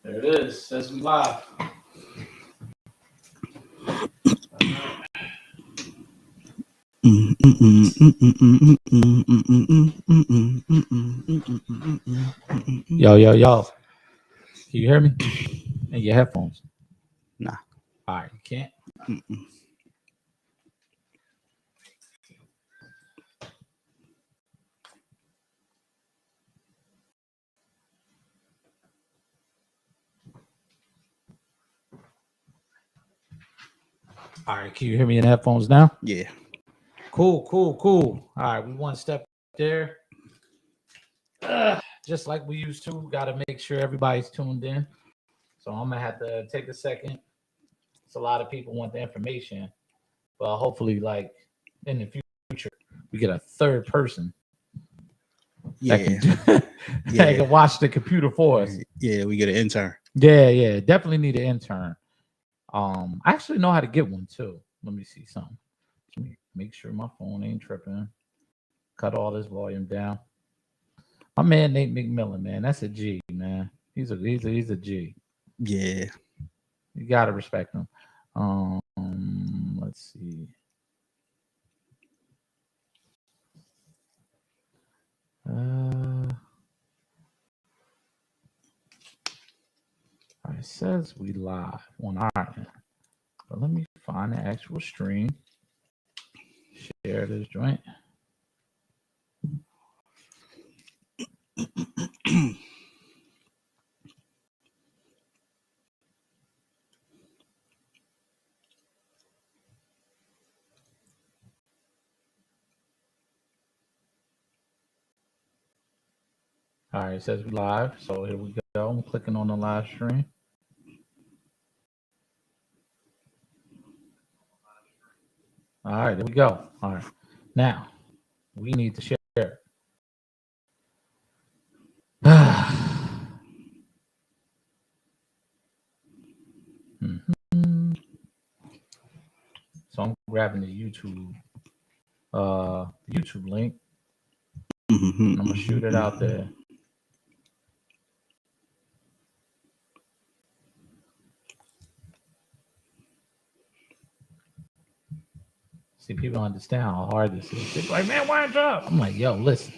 There it is. Says we live. Yo. Can you hear me? And your headphones? Nah. All right, you can't? All right, can you hear me in the headphones now? Yeah. Cool. All right, we one step there. Just like we used to, got to make sure everybody's tuned in. So I'm going to have to take a second. It's a lot of people want the information, but hopefully, like in the future, we get a third person that can watch the computer for us. Yeah, we get an intern. Yeah, definitely need an intern. I actually know how to get one too. Let me see something. Let me make sure my phone ain't tripping. Cut all this volume down. My man Nate McMillan, man, that's a G, man. He's a G. Yeah. You gotta respect him. Let's see. It says we live on our end, but let me find the actual stream. Share this joint. All right, it says we live. So here we go. I'm clicking on the live stream. All right, there we go. All right. Now, we need to share. So I'm grabbing the YouTube link. I'm gonna shoot it out there. See, people understand how hard this is. They're like, man, why up? I'm like, yo, listen.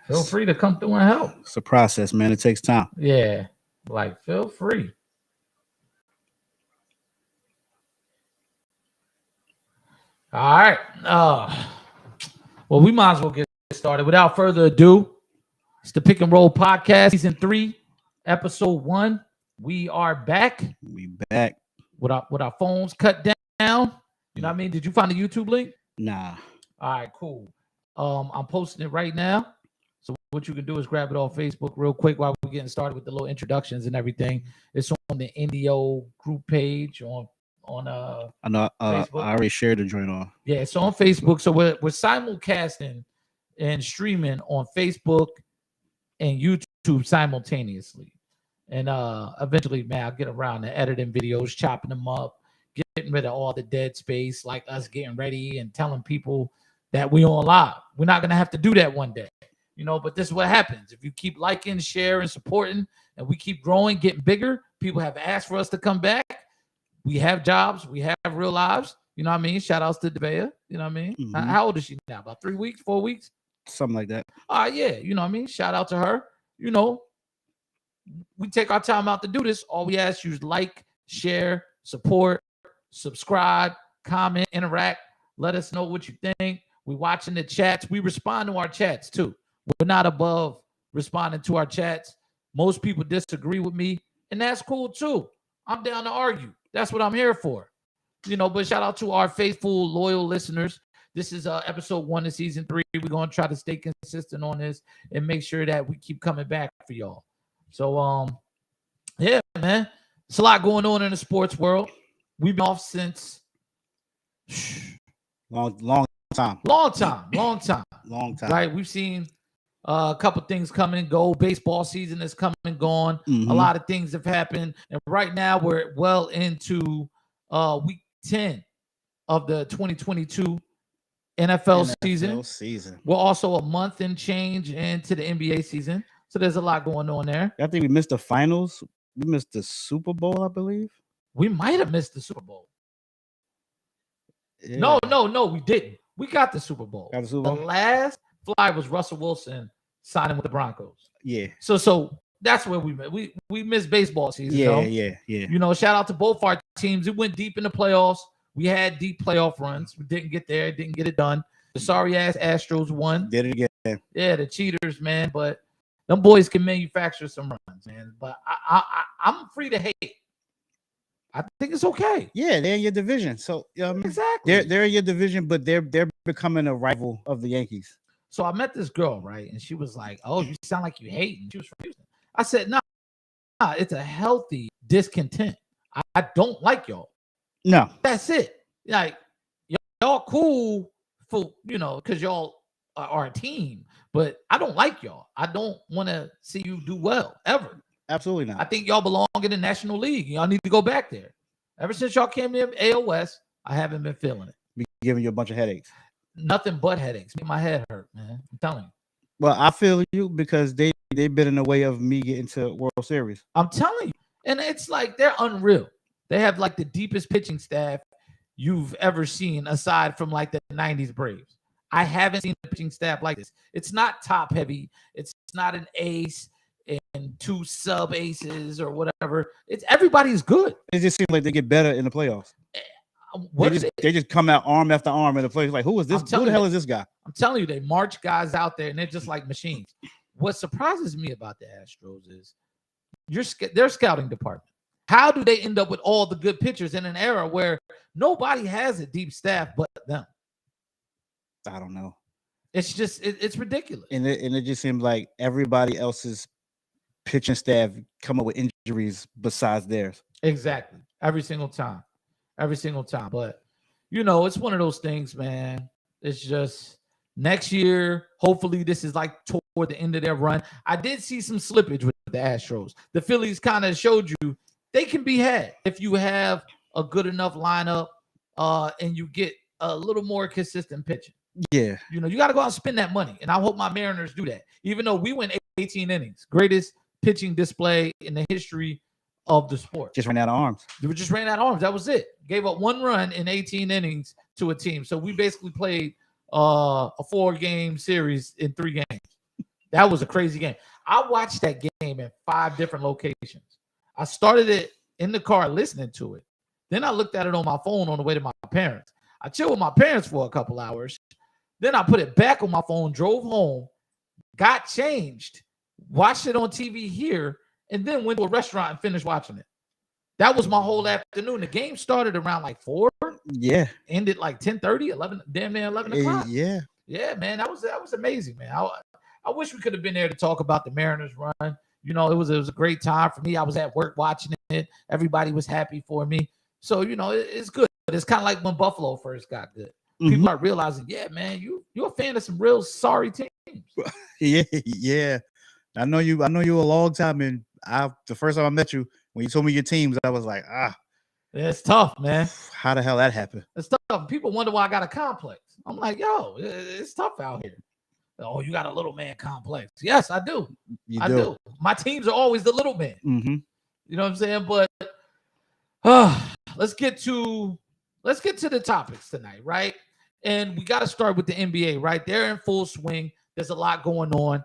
Feel free to come through and help. It's a process, man. It takes time. Yeah. Like, feel free. All right. Well, we might as well get started. Without further ado, it's the Pick and Roll Podcast, Season 3, Episode 1. We are back. We back. With our phones cut down. You know what I mean? Did you find the YouTube link? Nah. All right, cool. I'm posting it right now. So what you can do is grab it off Facebook real quick while we're getting started with the little introductions and everything. It's on the Indio group page on I know I already shared the joint on. Yeah, it's on Facebook. So we're simulcasting and streaming on Facebook and YouTube simultaneously. And eventually, man, I'll get around to editing videos, chopping them up, getting rid of all the dead space, like us getting ready and telling people that we on live. We're not gonna have to do that one day, you know. But this is what happens if you keep liking, sharing, supporting, and we keep growing, getting bigger. People have asked for us to come back. We have jobs, we have real lives. You know what I mean? Shout outs to Debea. You know what I mean? Mm-hmm. How old is she now? About 3 weeks, 4 weeks, something like that. Yeah. You know what I mean? Shout out to her. You know, we take our time out to do this. All we ask you is like, share, support, subscribe, comment, interact. Let us know what you think. We watching the chats. We respond to our chats too. We're not above responding to our chats. Most people disagree with me, and that's cool too. I'm down to argue. That's what I'm here for. You know, but shout out to our faithful, loyal listeners. This is episode 1 of season 3. We're going to try to stay consistent on this and make sure that we keep coming back for y'all. So, yeah, man. It's a lot going on in the sports world. We've been off since long time. Right? We've seen a couple things come and go. Baseball season has come and gone. Mm-hmm. A lot of things have happened. And right now we're well into week 10 of the 2022 NFL season. We're also a month and change into the NBA season. So there's a lot going on there. I think we missed the finals We missed the Super Bowl, I believe. We might have missed the Super Bowl. Yeah. No, we didn't. We got the Super Bowl. Got the Super Bowl? The last fly was Russell Wilson signing with the Broncos. Yeah. So that's where we missed baseball season. Yeah. You know, shout out to both our teams. It went deep in the playoffs. We had deep playoff runs. We didn't get there. Didn't get it done. The sorry ass Astros won. Did it again. Yeah, the cheaters, man. But them boys can manufacture some runs, man. But I'm free to hate. I think it's okay. Yeah, they're in your division. So exactly, they're in your division, but they're becoming a rival of the Yankees. So I met this girl, right? And she was like, "Oh, you sound like you hate." And she was from Houston. I said, "Nah, it's a healthy discontent. I don't like y'all. No, that's it. Like y'all cool for because y'all are a team, but I don't like y'all. I don't want to see you do well ever. Absolutely not. I think y'all belong in the National League. Y'all need to go back there. Ever since y'all came in AOS, I haven't been feeling it. Be giving you a bunch of headaches. Nothing but headaches. My head hurt, man. I'm telling you. Well, I feel you because they've been in the way of me getting to World Series. I'm telling you. And it's like they're unreal. They have like the deepest pitching staff you've ever seen aside from like the 90s Braves. I haven't seen a pitching staff like this. It's not top heavy. It's not an ace and two sub aces or whatever. It's everybody's good. It just seems like they get better in the playoffs. They just come out arm after arm in the playoffs. Like, who is this? Who the hell is this guy? I'm telling you, they march guys out there and they're just like machines. What surprises me about the Astros is their scouting department. How do they end up with all the good pitchers in an era where nobody has a deep staff but them? I don't know. It's just it's ridiculous. And it just seems like everybody else's pitching staff come up with injuries besides theirs. Exactly. Every single time. But it's one of those things, man. It's just next year, hopefully this is like toward the end of their run. I did see some slippage with the Astros. The Phillies kind of showed you they can be had if you have a good enough lineup and you get a little more consistent pitching. Yeah. You got to go out and spend that money. And I hope my Mariners do that. Even though we went 18 innings, greatest pitching display in the history of the sport. Just ran out of arms. They just ran out of arms. That was it. Gave up one run in 18 innings to a team. So we basically played a 4-game series in 3 games. That was a crazy game. I watched that game in 5 different locations. I started it in the car listening to it. Then I looked at it on my phone on the way to my parents. I chilled with my parents for a couple hours. Then I put it back on my phone, drove home, got changed, watched it on TV here, and then went to a restaurant and finished watching it. That was my whole afternoon. The game started around like 4. Yeah. Ended like 10:30, 11, damn near 11 o'clock. Yeah. Yeah, man. That was amazing, man. I wish we could have been there to talk about the Mariners run. It was a great time for me. I was at work watching it. Everybody was happy for me. So, it's good. But it's kind of like when Buffalo first got good. People are realizing, yeah, man, you're a fan of some real sorry teams. Yeah. I know you a long time, and the first time I met you, when you told me your teams, I was like, it's tough, man. How the hell that happened? It's tough. People wonder why I got a complex. I'm like, yo, it's tough out here. Oh, you got a little man complex. Yes, I do. I do. My teams are always the little man. Mm-hmm. You know what I'm saying? But let's get to the topics tonight, right? And we got to start with the NBA, right? They're in full swing. There's a lot going on.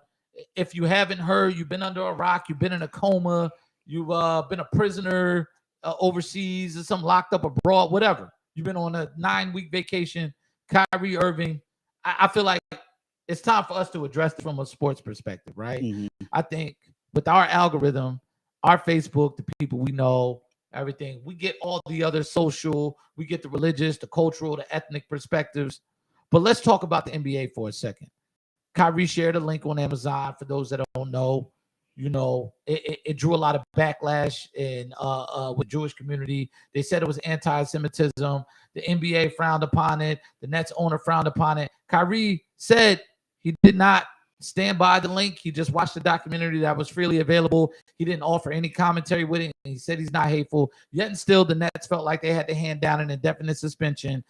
If you haven't heard, you've been under a rock, you've been in a coma, you've been a prisoner overseas or something, locked up abroad, whatever. You've been on a 9-week vacation. Kyrie Irving, I feel like it's time for us to address it from a sports perspective, right? Mm-hmm. I think with our algorithm, our Facebook, the people we know, everything, we get all the other social, we get the religious, the cultural, the ethnic perspectives. But let's talk about the NBA for a second. Kyrie shared a link on Amazon for those that don't know. It drew a lot of backlash in with Jewish community. They said it was anti-Semitism. The NBA frowned upon it. The Nets owner frowned upon it. Kyrie said he did not stand by the link. He just watched the documentary that was freely available. He didn't offer any commentary with it. He said he's not hateful. Yet and still, the Nets felt like they had to hand down an indefinite suspension.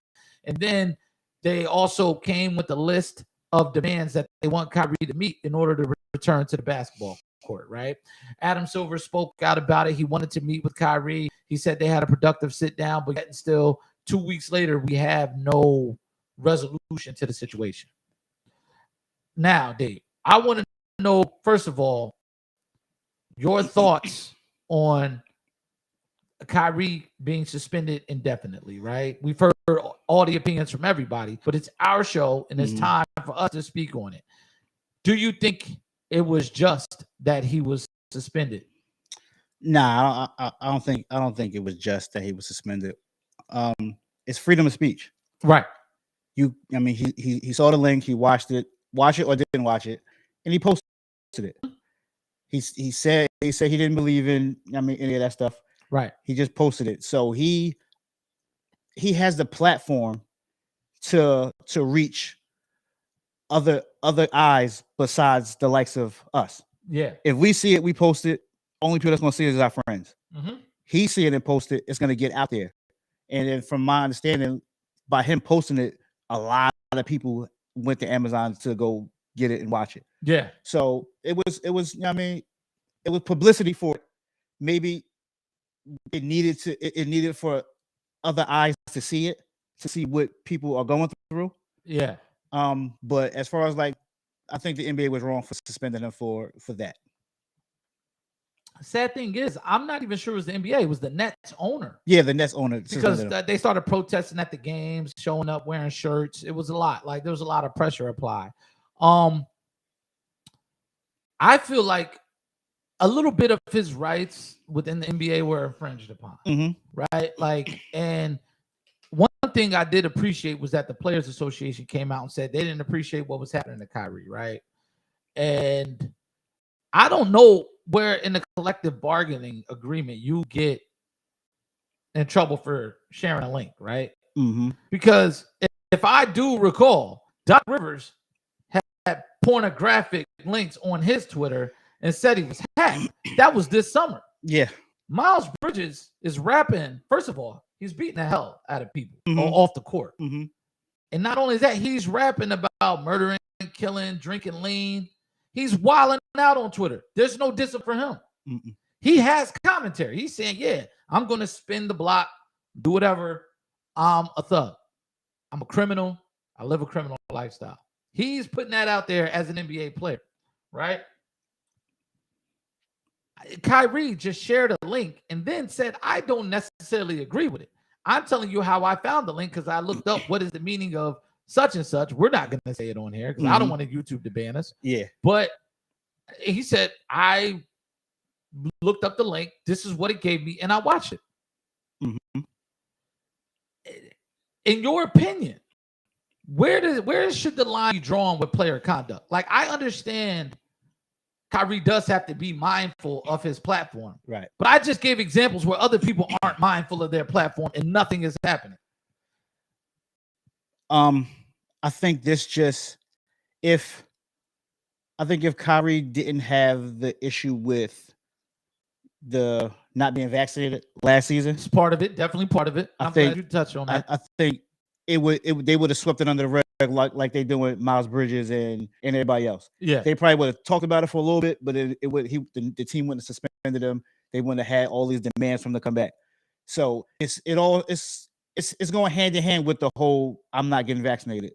And then they also came with a list of demands that they want Kyrie to meet in order to return to the basketball court, right? Adam Silver spoke out about it. He wanted to meet with Kyrie. He said they had a productive sit down, but yet still 2 weeks later, we have no resolution to the situation. Now, Dave, I want to know, first of all, your thoughts on Kyrie being suspended indefinitely, right? We've heard all the opinions from everybody, but it's our show and it's time for us to speak on it. Do you think it was just that he was suspended? Nah, I don't think it was just that he was suspended. It's freedom of speech. Right. He saw the link, he watched it or didn't watch it, and he posted it. He said he didn't believe in any of that stuff. Right. He just posted it. So he has the platform to reach other eyes besides the likes of us. Yeah. If we see it, we post it. Only people that's going to see it is our friends. Mm-hmm. He see it and post it, it's going to get out there. And then from my understanding, by him posting it, a lot of people went to Amazon to go get it and watch it. Yeah. So it was it was publicity for it. Maybe it needed for other eyes to see it, to see what people are going through. Yeah. But as far as I think the NBA was wrong for suspending him for that. Sad thing is, I'm not even sure it was the NBA. It was the Nets owner. Yeah, the Nets owner. Because they started protesting at the games, showing up, wearing shirts. It was a lot. There was a lot of pressure applied. I feel like a little bit of his rights within the NBA were infringed upon. Mm-hmm. Right? And one thing I did appreciate was that the Players Association came out and said they didn't appreciate what was happening to Kyrie, right? And I don't know where in the collective bargaining agreement you get in trouble for sharing a link, right? Mm-hmm. Because if I do recall, Doc Rivers had pornographic links on his Twitter and said he was hacked. That was this summer. Yeah. Miles Bridges is rapping. First of all, he's beating the hell out of people Mm-hmm. off the court. Mm-hmm. And not only that, he's rapping about murdering, killing, drinking lean. He's wilding out on Twitter. There's no discipline for him. Mm-mm. He has commentary. He's saying, yeah, I'm going to spin the block, do whatever. I'm a thug. I'm a criminal. I live a criminal lifestyle. He's putting that out there as an NBA player, right? Kyrie just shared a link and then said, I don't necessarily agree with it. I'm telling you how I found the link because I looked up what is the meaning of such and such. We're not going to say it on here because I don't want YouTube to ban us. Yeah. But he said, I looked up the link. This is what it gave me, and I watched it. Mm-hmm. In your opinion, where should the line be drawn with player conduct? I understand Kyrie does have to be mindful of his platform. Right. But I just gave examples where other people aren't mindful of their platform and nothing is happening. I think if Kyrie didn't have the issue with the not being vaccinated last season, it's part of it, definitely part of it. I'm glad you touched on that. I think they would have swept it under the rug like they do with Miles Bridges and everybody else. Yeah, they probably would have talked about it for a little bit, but the team wouldn't have suspended him. They wouldn't have had all these demands from the comeback. So it's going hand in hand with the whole I'm not getting vaccinated.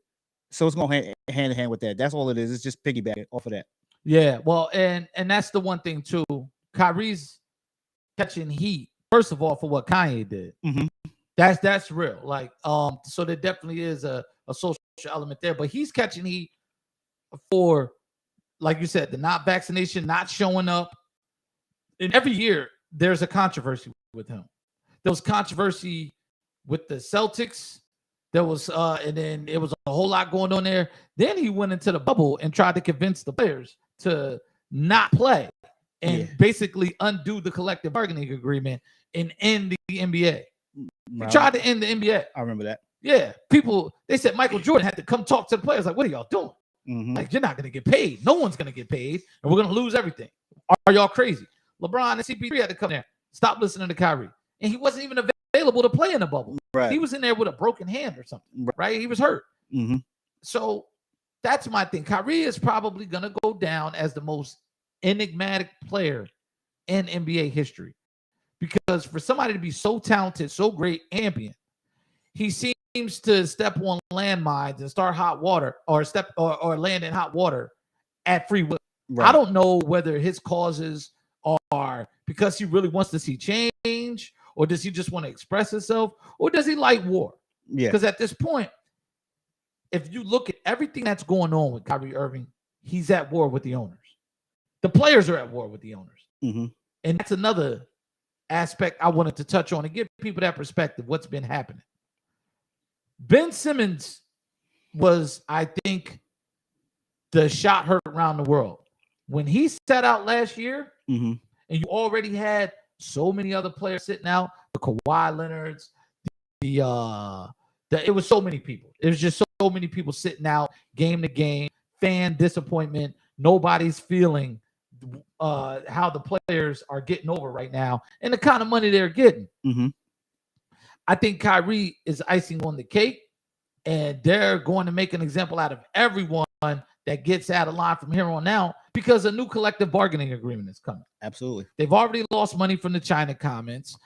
So it's going hand in hand with that. That's all it is. It's just piggybacking off of that. Yeah, well, and that's the one thing too. Kyrie's catching heat, first of all, for what Kanye did. Mm-hmm. That's real. So there definitely is a social element there, but he's catching heat for, like you said, the not vaccination, not showing up. And every year there's a controversy with him. There was controversy with the Celtics. There was, and then it was a whole lot going on there. Then he went into the bubble and tried to convince the players to not play and basically undo the collective bargaining agreement and end the NBA. He tried to end the NBA. I remember that. Yeah, they said Michael Jordan had to come talk to the players. What are y'all doing? Mm-hmm. You're not going to get paid. No one's going to get paid, and we're going to lose everything. Are y'all crazy? LeBron and CP3 had to come there. Stop listening to Kyrie, and he wasn't even available to play in the bubble. Right. He was in there with a broken hand or something. Right? He was hurt. Mm-hmm. So that's my thing. Kyrie is probably going to go down as the most enigmatic player in NBA history. Because for somebody to be so talented, so great, ambient, he seems to step on landmines and start hot water or land in hot water at free will. Right. I don't know whether his causes are because he really wants to see change, or does he just want to express himself, or does he like war? Yeah. Because at this point, if you look at everything that's going on with Kyrie Irving, he's at war with the owners. The players are at war with the owners. Mm-hmm. And that's another aspect I wanted to touch on and give people that perspective, what's been happening. Ben Simmons was, I think, the shot heard around the world. When he sat out last year, mm-hmm. and you already had so many other players sitting out, the Kawhi Leonards, it was so many people. It was just so many people sitting out game to game, fan disappointment. Nobody's feeling how the players are getting over right now and the kind of money they're getting. Mm-hmm. I think Kyrie is icing on the cake, and they're going to make an example out of everyone that gets out of line from here on out because a new collective bargaining agreement is coming. Absolutely. They've already lost money from the China comments.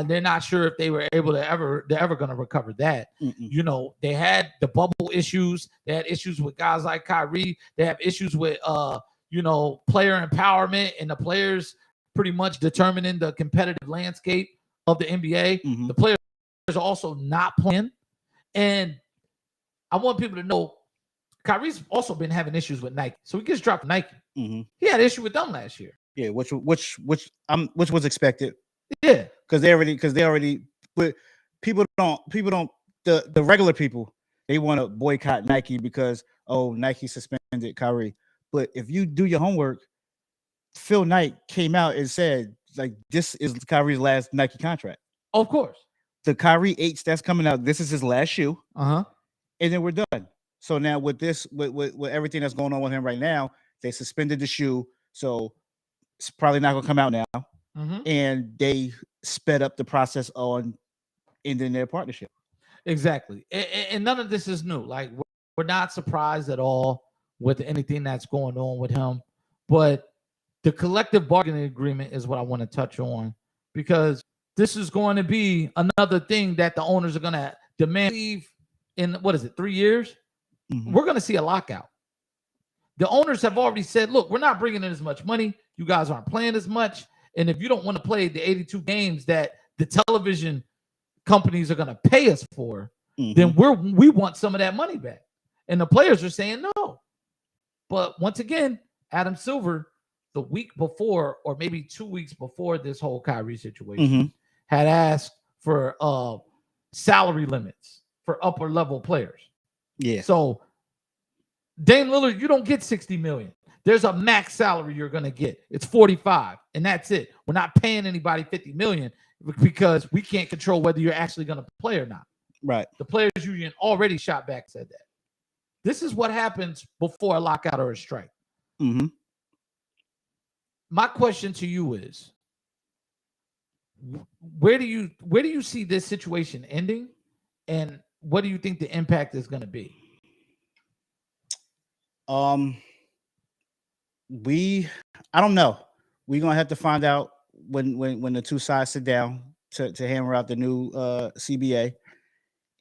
They're not sure if they were able to they're ever going to recover that. Mm-mm. You know, they had the bubble issues. They had issues with guys like Kyrie. They have issues with, player empowerment and the players pretty much determining the competitive landscape of the NBA. Mm-hmm. The players are also not playing. And I want people to know Kyrie's also been having issues with Nike. So he gets dropped Nike. Mm-hmm. He had an issue with them last year. Yeah, which was expected. Yeah. Because they already but people don't the regular people, they want to boycott Nike because Nike suspended Kyrie. But if you do your homework, Phil Knight came out and said, like, this is Kyrie's last Nike contract. Of course. The Kyrie 8s that's coming out, this is his last shoe. Uh-huh. And then we're done. So now with this, with everything that's going on with him right now, they suspended the shoe. So it's probably not going to come out now. Mm-hmm. And they sped up the process on ending their partnership. Exactly. And none of this is new. Like, we're not surprised at all with anything that's going on with him. But the collective bargaining agreement is what I want to touch on, because this is going to be another thing that the owners are going to demand in, 3 years? Mm-hmm. We're going to see a lockout. The owners have already said, look, we're not bringing in as much money. You guys aren't playing as much. And if you don't want to play the 82 games that the television companies are going to pay us for, mm-hmm. then we want some of that money back. And the players are saying no. But once again, Adam Silver, the week before, or maybe 2 weeks before this whole Kyrie situation, mm-hmm. had asked for salary limits for upper level players. Yeah. So Dame Lillard, you don't get $60 million. There's a max salary you're going to get. It's 45, and that's it. We're not paying anybody $50 million because we can't control whether you're actually going to play or not. Right. The players union already shot back, said that. This is what happens before a lockout or a strike. Mm-hmm. My question to you is, where do you see this situation ending, and what do you think the impact is going to be? I don't know. We're gonna have to find out when the two sides sit down to hammer out the new CBA,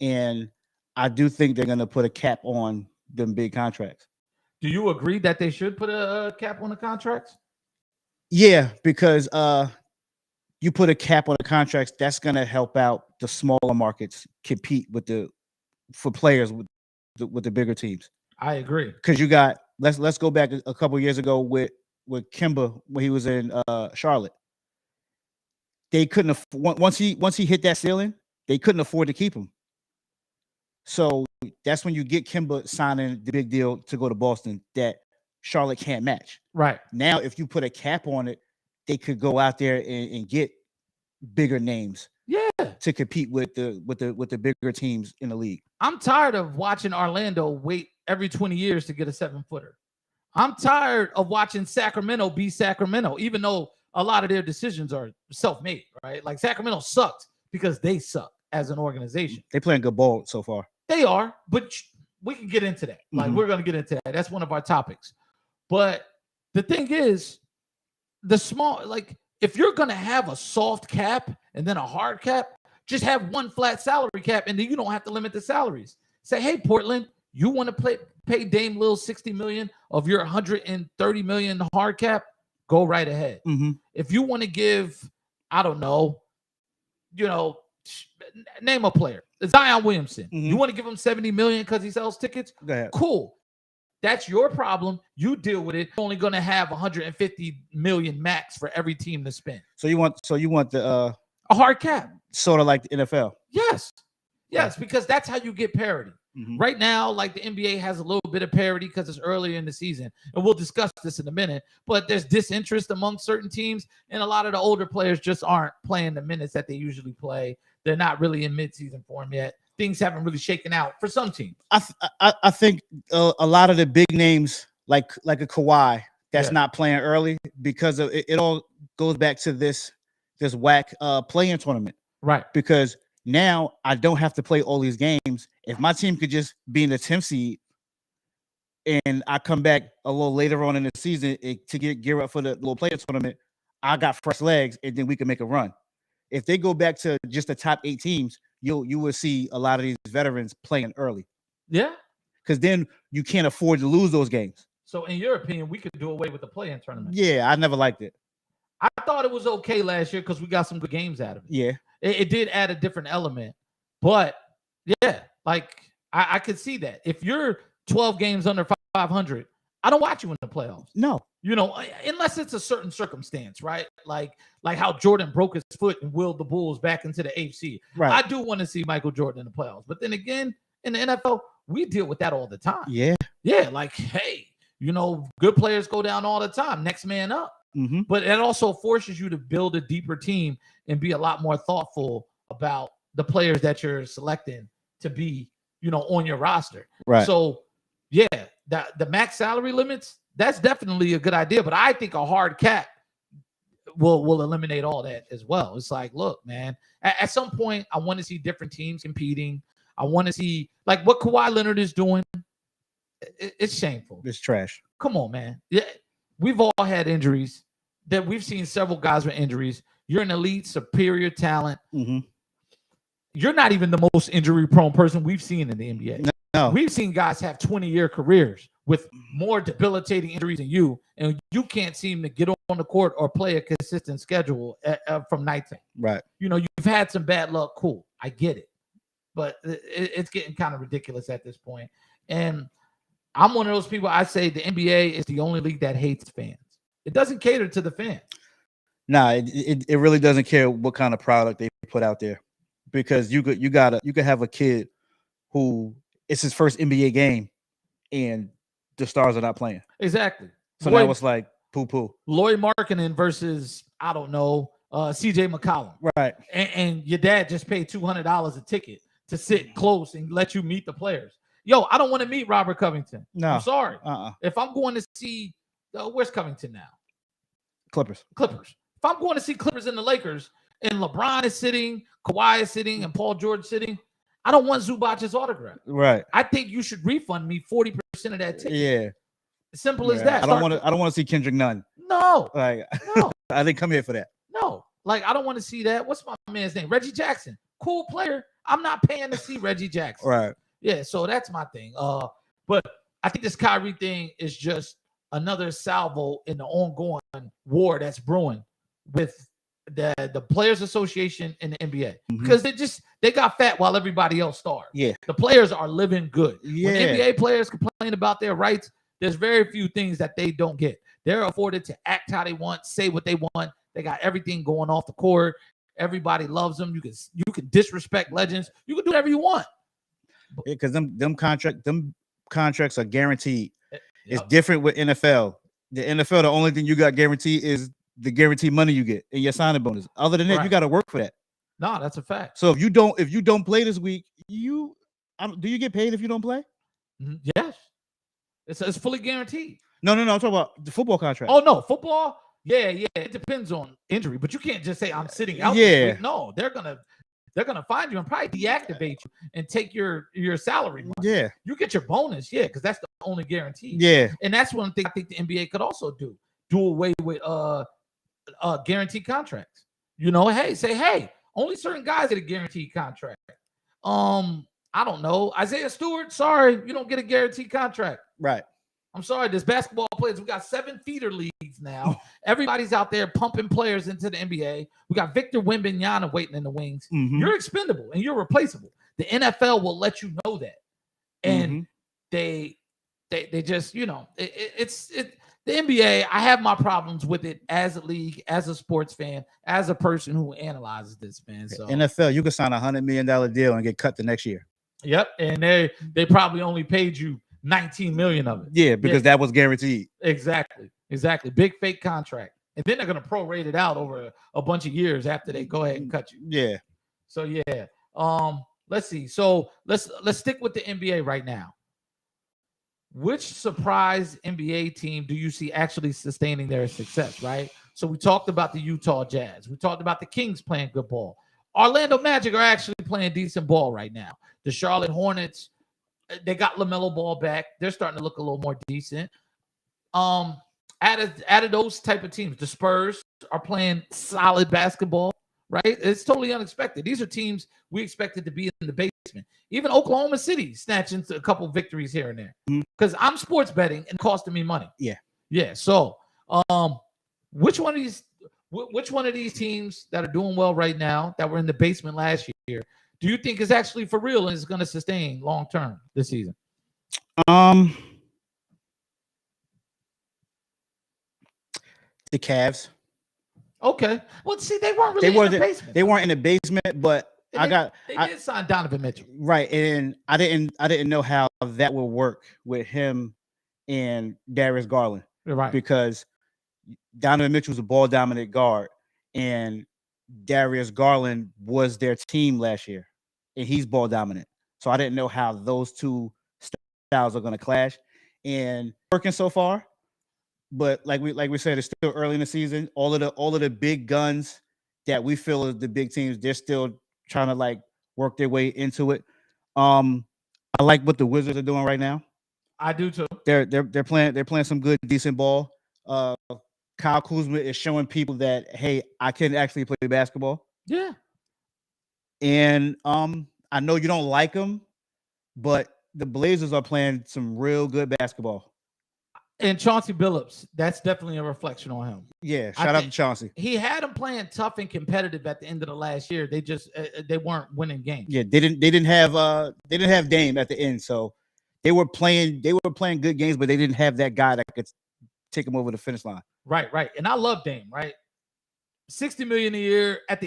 and I do think they're gonna put a cap on them big contracts. Do you agree that they should put a cap on the contracts? Yeah, because you put a cap on the contracts, that's gonna help out the smaller markets compete for players with the bigger teams. I agree. Because you got let's go back a couple years ago with Kemba when he was in Charlotte. They couldn't once he hit that ceiling, they couldn't afford to keep him. So that's when you get Kemba signing the big deal to go to Boston that Charlotte can't match. Right. Now, if you put a cap on it, they could go out there and get bigger names. Yeah. To compete with the bigger teams in the league. I'm tired of watching Orlando wait every 20 years to get a 7-footer. I'm tired of watching Sacramento be Sacramento, even though a lot of their decisions are self-made, right? Like Sacramento sucked because they suck as an organization. They playing good ball so far. They are, but we can get into that. Like, we're going to get into that. That's one of our topics. But the thing is, the small, like if you're gonna have a soft cap and then a hard cap, just have one flat salary cap, and then you don't have to limit the salaries. Say, hey, Portland, you want to pay Dame Lillard $60 million of your $130 million hard cap? Go right ahead. Mm-hmm. If you want to give, I don't know, name a player, Zion Williamson. Mm-hmm. You want to give him $70 million because he sells tickets? Go ahead. Cool. That's your problem. You deal with it. You're only going to have $150 million max for every team to spend. So you want the a hard cap, sort of like the NFL. Yes, because that's how you get parity. Mm-hmm. Right now, like the NBA has a little bit of parity because it's earlier in the season, and we'll discuss this in a minute. But there's disinterest among certain teams, and a lot of the older players just aren't playing the minutes that they usually play. They're not really in midseason form yet. Things haven't really shaken out for some teams. I think a lot of the big names, like a Kawhi, that's not playing early because of it all goes back to this whack play-in tournament. Right. Because now I don't have to play all these games. If my team could just be in the 10th seed and I come back a little later on in the season to gear up for the little play-in tournament, I got fresh legs and then we can make a run. If they go back to just the top 8 teams, you will see a lot of these veterans playing early. Yeah. Because then you can't afford to lose those games. So in your opinion, we could do away with the play-in tournament? Yeah, I never liked it. I thought it was okay last year because we got some good games out of it. Yeah. It did add a different element. But, yeah, like I could see that. If you're 12 games under 500, I don't watch you in the playoffs. No. Unless it's a certain circumstance, right? Like how Jordan broke his foot and willed the Bulls back into the AFC. Right. I do want to see Michael Jordan in the playoffs. But then again, in the NFL, we deal with that all the time. Yeah. Yeah, like, hey, good players go down all the time. Next man up. Mm-hmm. But it also forces you to build a deeper team and be a lot more thoughtful about the players that you're selecting to be, on your roster. Right. So, yeah, the max salary limits, that's definitely a good idea. But I think a hard cap will eliminate all that as well. It's like, look, man, at some point, I want to see different teams competing. I want to see, like, what Kawhi Leonard is doing. It's shameful. It's trash. Come on, man. Yeah, we've all had injuries. That we've seen several guys with injuries. You're an elite, superior talent. Mm-hmm. You're not even the most injury-prone person we've seen in the NBA. No. We've seen guys have 20-year careers with more debilitating injuries than you, and you can't seem to get on the court or play a consistent schedule from night to night. Right. You've had some bad luck. Cool. I get it. But it's getting kind of ridiculous at this point. And I'm one of those people, I say the NBA is the only league that hates fans. It doesn't cater to the fan. Nah, it really doesn't care what kind of product they put out there, because you could have a kid who it's his first NBA game and the stars are not playing. Exactly. So now it's like poo. Lloyd Markkanen versus, I don't know, CJ McCollum. Right. And your dad just paid $200 a ticket to sit close and let you meet the players. Yo, I don't want to meet Robert Covington. No. I'm sorry. Uh-uh. If I'm going to see, where's Covington now? Clippers. If I'm going to see Clippers and the Lakers and LeBron is sitting, Kawhi is sitting, and Paul George sitting, I don't want Zubac's autograph. Right. I think you should refund me 40% of that ticket. Yeah. Simple as that. I don't want to see Kendrick Nunn. No. Like, no. I didn't come here for that. No. Like, I don't want to see that. What's my man's name? Reggie Jackson. Cool player. I'm not paying to see Reggie Jackson. Right. Yeah, so that's my thing. But I think this Kyrie thing is just another salvo in the ongoing war that's brewing with the Players Association and the NBA. Mm-hmm. Because they got fat while everybody else starved. Yeah. The players are living good. Yeah. When NBA players complain about their rights, there's very few things that they don't get. They're afforded to act how they want, say what they want. They got everything going off the court. Everybody loves them. You can disrespect legends. You can do whatever you want. Because them contracts are guaranteed. Yep. It's different with NFL. The NFL, the only thing you got guaranteed is the guaranteed money you get and your signing bonus. Other than that, Right. you got to work for that. No, that's a fact. So if you don't play this week, do you get paid if you don't play? Yes, it's fully guaranteed. No. I'm talking about the football contract. Oh no, football. Yeah. It depends on injury, but you can't just say I'm sitting out. Yeah. This week. No, they're gonna find you and probably deactivate you and take your salary money. Yeah. You get your bonus, because that's the only guarantee. Yeah. And that's one thing I think the NBA could also do away with guaranteed contracts. Hey, only certain guys get a guaranteed contract. I don't know. Isaiah Stewart, sorry, you don't get a guaranteed contract. Right. I'm sorry, there's basketball players. We got 7 feeder leagues now. Everybody's out there pumping players into the NBA. We got Victor Wembanyama waiting in the wings. Mhm. You're expendable and you're replaceable. The NFL will let you know that. And they just, the NBA, I have my problems with it as a league, as a sports fan, as a person who analyzes this, man. So NFL, you could sign $100 million deal and get cut the next year. Yep, and they probably only paid you 19 million of it. Yeah, because that was guaranteed. Exactly. Big fake contract, and then they're gonna prorate it out over a bunch of years after they go ahead and cut you. Yeah. So yeah. Let's see. So let's stick with the NBA right now. Which surprise NBA team do you see actually sustaining their success, right? So we talked about the Utah Jazz. We talked about the Kings playing good ball. Orlando Magic are actually playing decent ball right now. The Charlotte Hornets, they got LaMelo Ball back. They're starting to look a little more decent. Out of those type of teams, the Spurs are playing solid basketball, right? It's totally unexpected. These are teams we expected to be in the basement. Even Oklahoma City snatching a couple victories here and there. Because I'm sports betting and costing me money. Yeah. So, which one of these teams that are doing well right now, that were in the basement last year, do you think is actually for real and is going to sustain long term this season? The Cavs. Okay. Well, see, they weren't really in the basement. They weren't in the basement, but they did sign Donovan Mitchell. Right, and I didn't know how that would work with him and Darius Garland. Right. Because Donovan Mitchell was a ball dominant guard, and Darius Garland was their team last year, and he's ball dominant. So I didn't know how those two styles are going to clash, and working so far. But like we said, it's still early in the season. All of the big guns that we feel are the big teams, they're still trying to like work their way into it. I like what the Wizards are doing right now. I do too. They're playing some good, decent ball. Kyle Kuzma is showing people that, hey, I can actually play basketball. Yeah. And I know you don't like him, but the Blazers are playing some real good basketball. And Chauncey Billups, that's definitely a reflection on him. Yeah, shout out to Chauncey. He had him playing tough and competitive at the end of the last year. They just they weren't winning games. Yeah, they didn't have Dame at the end, so they were playing good games, but they didn't have that guy that could take them over the finish line. Right. And I love Dame, right? $60 million a year at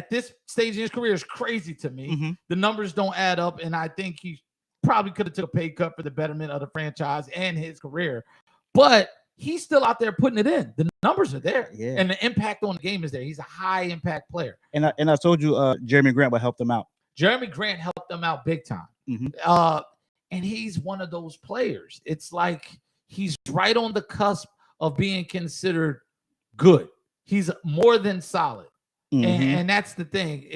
this stage in his career is crazy to me. The numbers don't add up, and I think he probably could have took a pay cut for the betterment of the franchise and his career, but he's still out there putting it in. The numbers are there, and the impact on the game is there. He's a high impact player. And I told you, Jeremy Grant will help them out. Jeremy Grant helped them out big time. And he's one of those players. It's like he's right on the cusp of being considered good. He's more than solid, and that's the thing.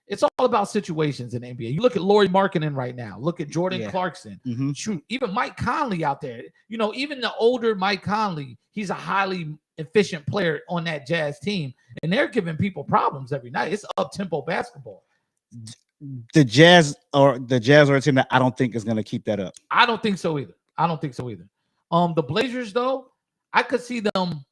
It's all about situations in the NBA. You look at Lauri Markkanen right now. Look at Jordan Clarkson. Shoot, even Mike Conley out there. Even the older Mike Conley, he's a highly efficient player on that Jazz team, and they're giving people problems every night. It's up-tempo basketball. The Jazz are a team that I don't think is going to keep that up. I don't think so either. The Blazers, though, I could see them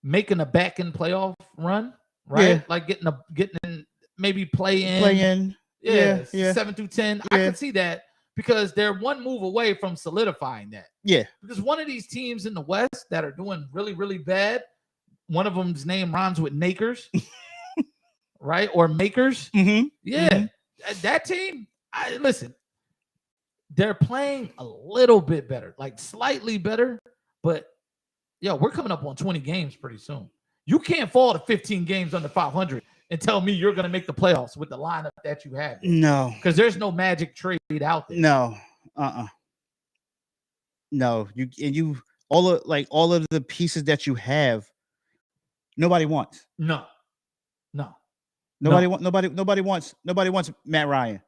making a back-end playoff run, right? Yeah. Like getting maybe play in. 7 through 10. I can see that because they're one move away from solidifying that. Yeah. Because one of these teams in the West that are doing really, really bad, one of them's name rhymes with Nakers, right? Or Makers. That team, listen, they're playing a little bit better, like slightly better, but we're coming up on 20 games pretty soon. You can't fall to 15 games under 500 and tell me you're going to make the playoffs with the lineup that you have. No. Because there's no magic trade out there. No. No. All of the pieces that you have, nobody wants. No. Nobody wants Matt Ryan.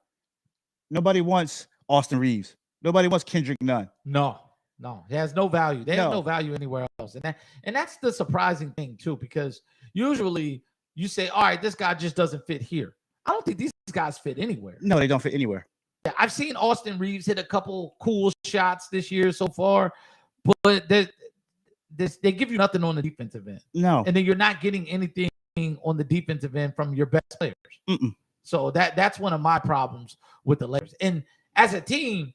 Nobody wants Austin Reeves. Nobody wants Kendrick Nunn. No. No, it has no value. They have No. no value anywhere else. And that's the surprising thing too, because usually you say, all right, this guy just doesn't fit here. I don't think these guys fit anywhere. No, they don't fit anywhere. Yeah, I've seen Austin Reeves hit a couple cool shots this year so far, but they give you nothing on the defensive end. No. And then you're not getting anything on the defensive end from your best players. Mm-mm. So that's one of my problems with the Lakers. And as a team,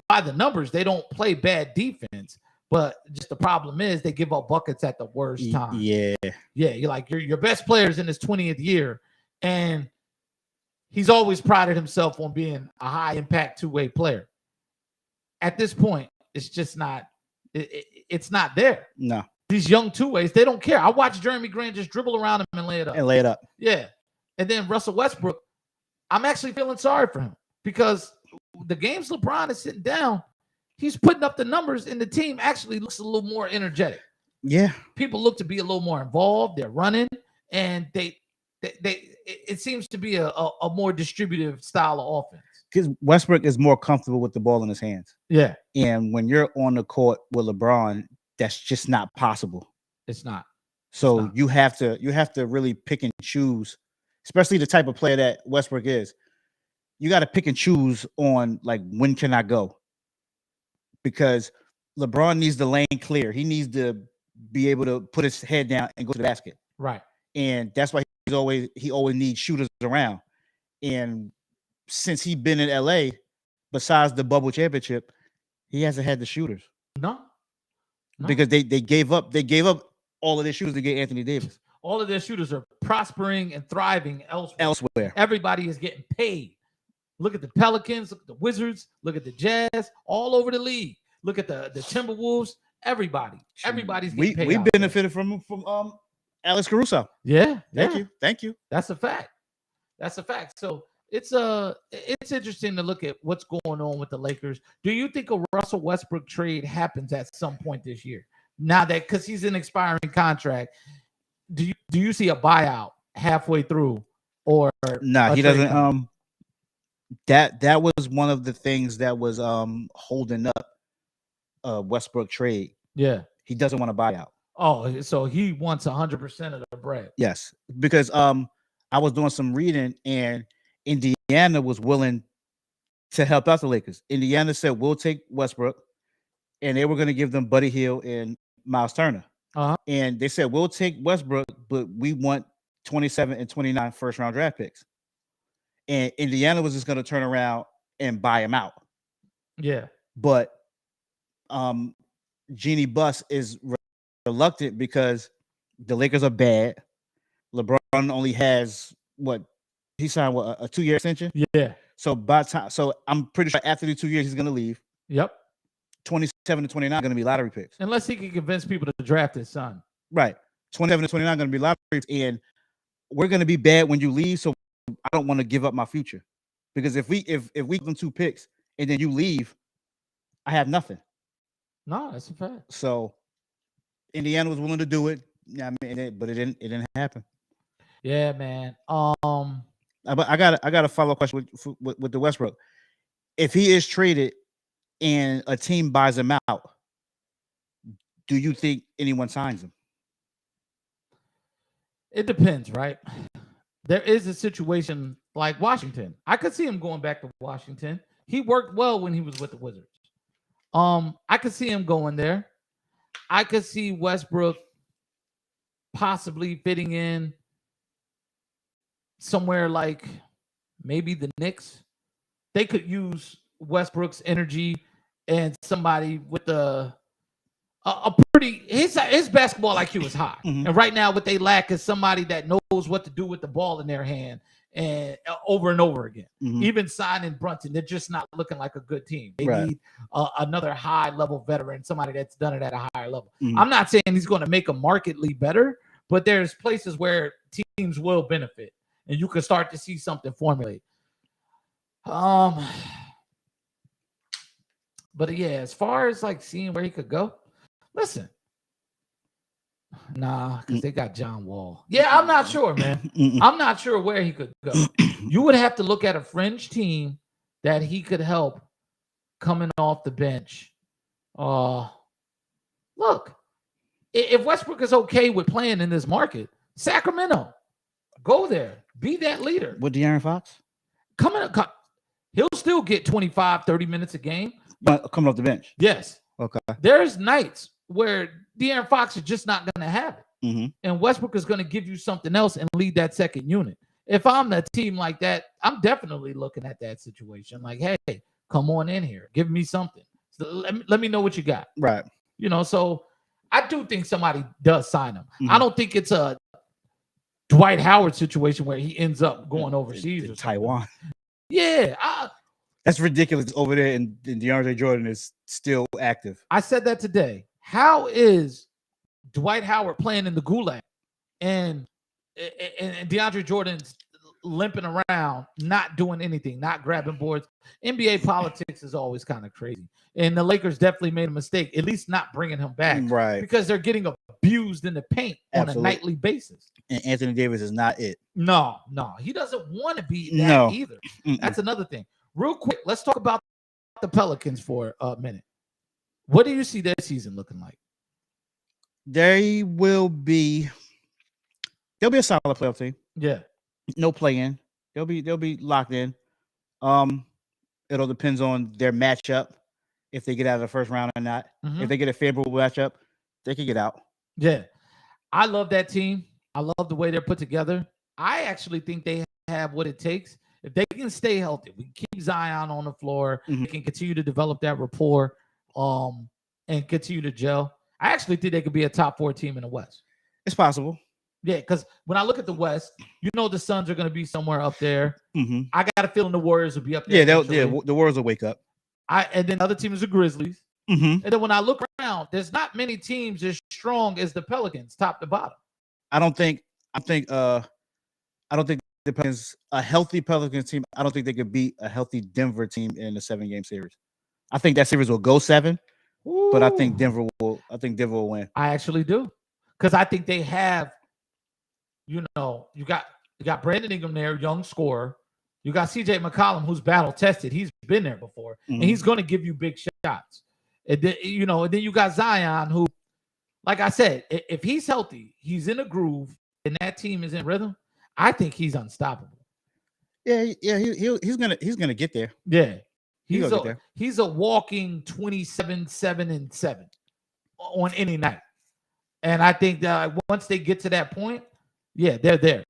by the numbers, they don't play bad defense, but just the problem is they give up buckets at the worst time. Yeah. You're like your best player's in his 20th year, and he's always prided himself on being a high impact two-way player. At this point, it's just not. It's not there. No. These young two-ways, they don't care. I watched Jeremy Grant just dribble around him and lay it up. Yeah, and then Russell Westbrook, I'm actually feeling sorry for him because the games LeBron is sitting down, he's putting up the numbers, and the team actually looks a little more energetic. Yeah. People look to be a little more involved. They're running, and it seems to be a more distributive style of offense. Because Westbrook is more comfortable with the ball in his hands. Yeah. And when you're on the court with LeBron, that's just not possible. It's not. So you have to really pick and choose, especially the type of player that Westbrook is. You got to pick and choose on like, when can I go? Because LeBron needs the lane clear. He needs to be able to put his head down and go to the basket. Right. And that's why he always needs shooters around. And since he's been in LA, besides the bubble championship, he hasn't had the shooters. No. Because they gave up all of their shooters to get Anthony Davis. All of their shooters are prospering and thriving Elsewhere. Everybody is getting paid. Look at the Pelicans, look at the Wizards, look at the Jazz, all over the league. Look at the Timberwolves. Everybody's getting paid. We benefited from Alex Caruso. Yeah. Thank you. That's a fact. So it's interesting to look at what's going on with the Lakers. Do you think a Russell Westbrook trade happens at some point this year? Now that, because he's an expiring contract, do you see a buyout halfway through, or no? He doesn't. That was one of the things that was holding up Westbrook trade. Yeah, he doesn't want to buy out. Oh, so he wants 100% of the bread. Yes, because I was doing some reading, and Indiana was willing to help out the Lakers. Indiana said, we'll take Westbrook, and they were going to give them Buddy Hield and Miles Turner. And they said, we'll take Westbrook, but we want 27 and 29 first-round draft picks. And Indiana was just going to turn around and buy him out. Yeah. But Jeannie Buss is reluctant because the Lakers are bad. LeBron only has he signed a 2-year extension. Yeah. So I'm pretty sure after the 2 years he's gonna leave. Yep. 27 to 29 gonna be lottery picks. Unless he can convince people to draft his son. Right. 27 to 29 gonna be lottery picks, and we're gonna be bad when you leave. So I don't want to give up my future, because if we give them 2 picks and then you leave, I have nothing. No, that's a fact. So Indiana was willing to do it. Yeah, I mean, but it didn't happen. Yeah, man. But I got a follow-up question with the Westbrook. If he is traded and a team buys him out, do you think anyone signs him? It depends, right? There is a situation like Washington. I could see him going back to Washington. He worked well when he was with the Wizards. I could see him going there. I could see Westbrook possibly fitting in somewhere like maybe the Knicks. They could use Westbrook's energy and somebody with a pretty his basketball IQ is high. Mm-hmm. And right now what they lack is somebody that knows what to do with the ball in their hand and over and over again. Mm-hmm. Even signing Brunson, they're just not looking like a good team. They need another high level veteran, somebody that's done it at a higher level. Mm-hmm. I'm not saying he's going to make them markedly better, but there's places where teams will benefit and you can start to see something formulate. But yeah, as far as like seeing where he could go, listen. Nah, because they got John Wall. Yeah, I'm not sure, man. I'm not sure where he could go. You would have to look at a fringe team that he could help coming off the bench. Look, if Westbrook is okay with playing in this market, Sacramento, go there, be that leader. With De'Aaron Fox? He'll still get 25, 30 minutes a game. But coming off the bench. Yes. Okay. There's nights where De'Aaron Fox is just not going to have it. Mm-hmm. And Westbrook is going to give you something else and lead that second unit. If I'm a team like that, I'm definitely looking at that situation. Like, hey, come on in here. Give me something. So let me know what you got. Right. So I do think somebody does sign him. Mm-hmm. I don't think it's a Dwight Howard situation where he ends up going overseas or Taiwan. Yeah. That's ridiculous over there, and DeAndre Jordan is still active. I said that today. How is Dwight Howard playing in the Gulag and DeAndre Jordan's limping around, not doing anything, not grabbing boards? NBA politics is always kind of crazy. And the Lakers definitely made a mistake, at least not bringing him back. Right. Because they're getting abused in the paint on a nightly basis. And Anthony Davis is not it. No. He doesn't want to be that either. Mm-mm. That's another thing. Real quick, let's talk about the Pelicans for a minute. What do you see their season looking like? They'll be a solid playoff team. Yeah. No play-in. They'll be locked in. It all depends on their matchup, if they get out of the first round or not. Mm-hmm. If they get a favorable matchup, they can get out. Yeah. I love that team. I love the way they're put together. I actually think they have what it takes. If they can stay healthy, we keep Zion on the floor, mm-hmm. They can continue to develop that rapport, and continue to gel. I actually think they could be a top 4 team in the West. It's possible. Yeah, because when I look at the West, the Suns are going to be somewhere up there. Mm-hmm. I got a feeling the Warriors will be up there. The Warriors will wake up. And then the other team is the Grizzlies. Mm-hmm. And then when I look around, there's not many teams as strong as the Pelicans, top to bottom. I think the Pelicans, a healthy Pelicans team, I don't think they could beat a healthy Denver team in a 7-game series. I think that series will go 7, but I think Denver will win. I actually do. Because I think they have, you got Brandon Ingram there, young scorer. You got CJ McCollum, who's battle tested. He's been there before, mm-hmm. and he's going to give you big shots. And then, and then you got Zion, who, like I said, if he's healthy, he's in a groove, and that team is in rhythm, I think he's unstoppable. Yeah, he's gonna get there. Yeah, he's a walking 27-7-7 on any night, and I think that once they get to that point, yeah, they're there.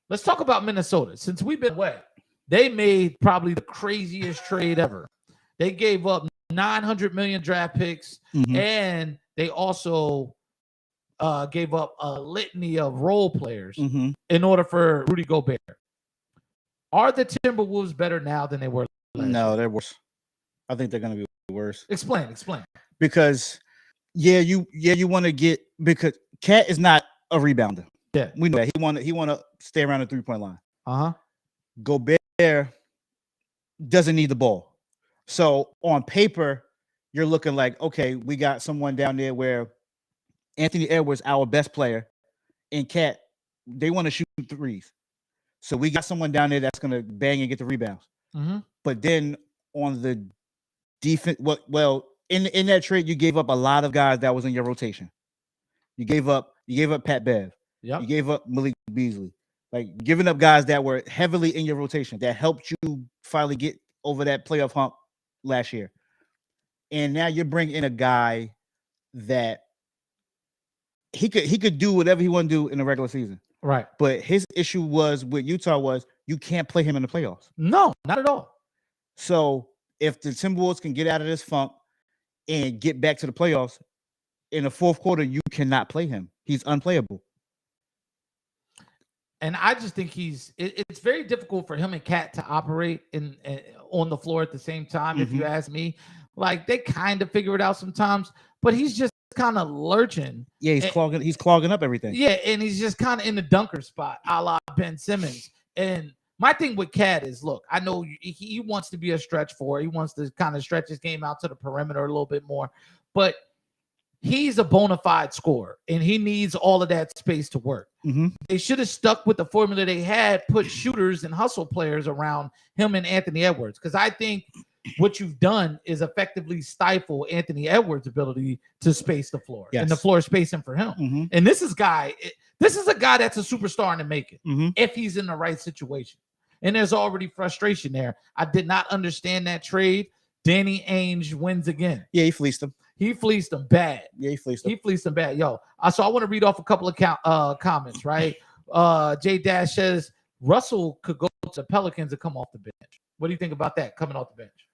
Let's talk about Minnesota. Since we've been away, they made probably the craziest trade ever. They gave up $900 million draft picks, mm-hmm. and they also gave up a litany of role players mm-hmm. in order for Rudy Gobert. Are the Timberwolves better now than they were last year? They're worse. I think they're going to be worse. Explain. Because you want to get, because Cat is not a rebounder. Yeah, we know that he want to stay around the 3-point line. Gobert doesn't need the ball. So on paper, you're looking like, okay, we got someone down there where Anthony Edwards, our best player, and Cat, they want to shoot threes. So we got someone down there that's going to bang and get the rebounds. Mm-hmm. But then on the defense, in that trade, you gave up a lot of guys that was in your rotation. You gave up Pat Bev. Yep. You gave up Malik Beasley. Like, giving up guys that were heavily in your rotation that helped you finally get over that playoff hump last year. And now you're bringing in a guy that he could do whatever he want to do in the regular season. Right. But his issue was with Utah was you can't play him in the playoffs. No, not at all. So if the Timberwolves can get out of this funk and get back to the playoffs, in the fourth quarter, you cannot play him. He's unplayable. And I just think it's very difficult for him and Cat to operate on the floor at the same time, mm-hmm. if you ask me. Like, they kind of figure it out sometimes, but he's just kind of lurching. Yeah, he's clogging up everything. Yeah, and he's just kind of in the dunker spot, a la Ben Simmons. And my thing with Cat is, look, I know he wants to be a stretch four. He wants to kind of stretch his game out to the perimeter a little bit more. But he's a bona fide scorer, and he needs all of that space to work. Mm-hmm. They should have stuck with the formula they had, put shooters and hustle players around him and Anthony Edwards, because I think what you've done is effectively stifle Anthony Edwards' ability to space the floor, and the floor is spacing for him. Mm-hmm. And this is a guy that's a superstar in the making Mm-hmm. if he's in the right situation. And there's already frustration there. I did not understand that trade. Danny Ainge wins again. Yeah, he fleeced him. He fleeced him bad. Yeah, he fleeced him. He fleeced him bad. Yo, so I want to read off a couple of comments, right? J Dash says Russell could go to the Pelicans and come off the bench. What do you think about that, coming off the bench?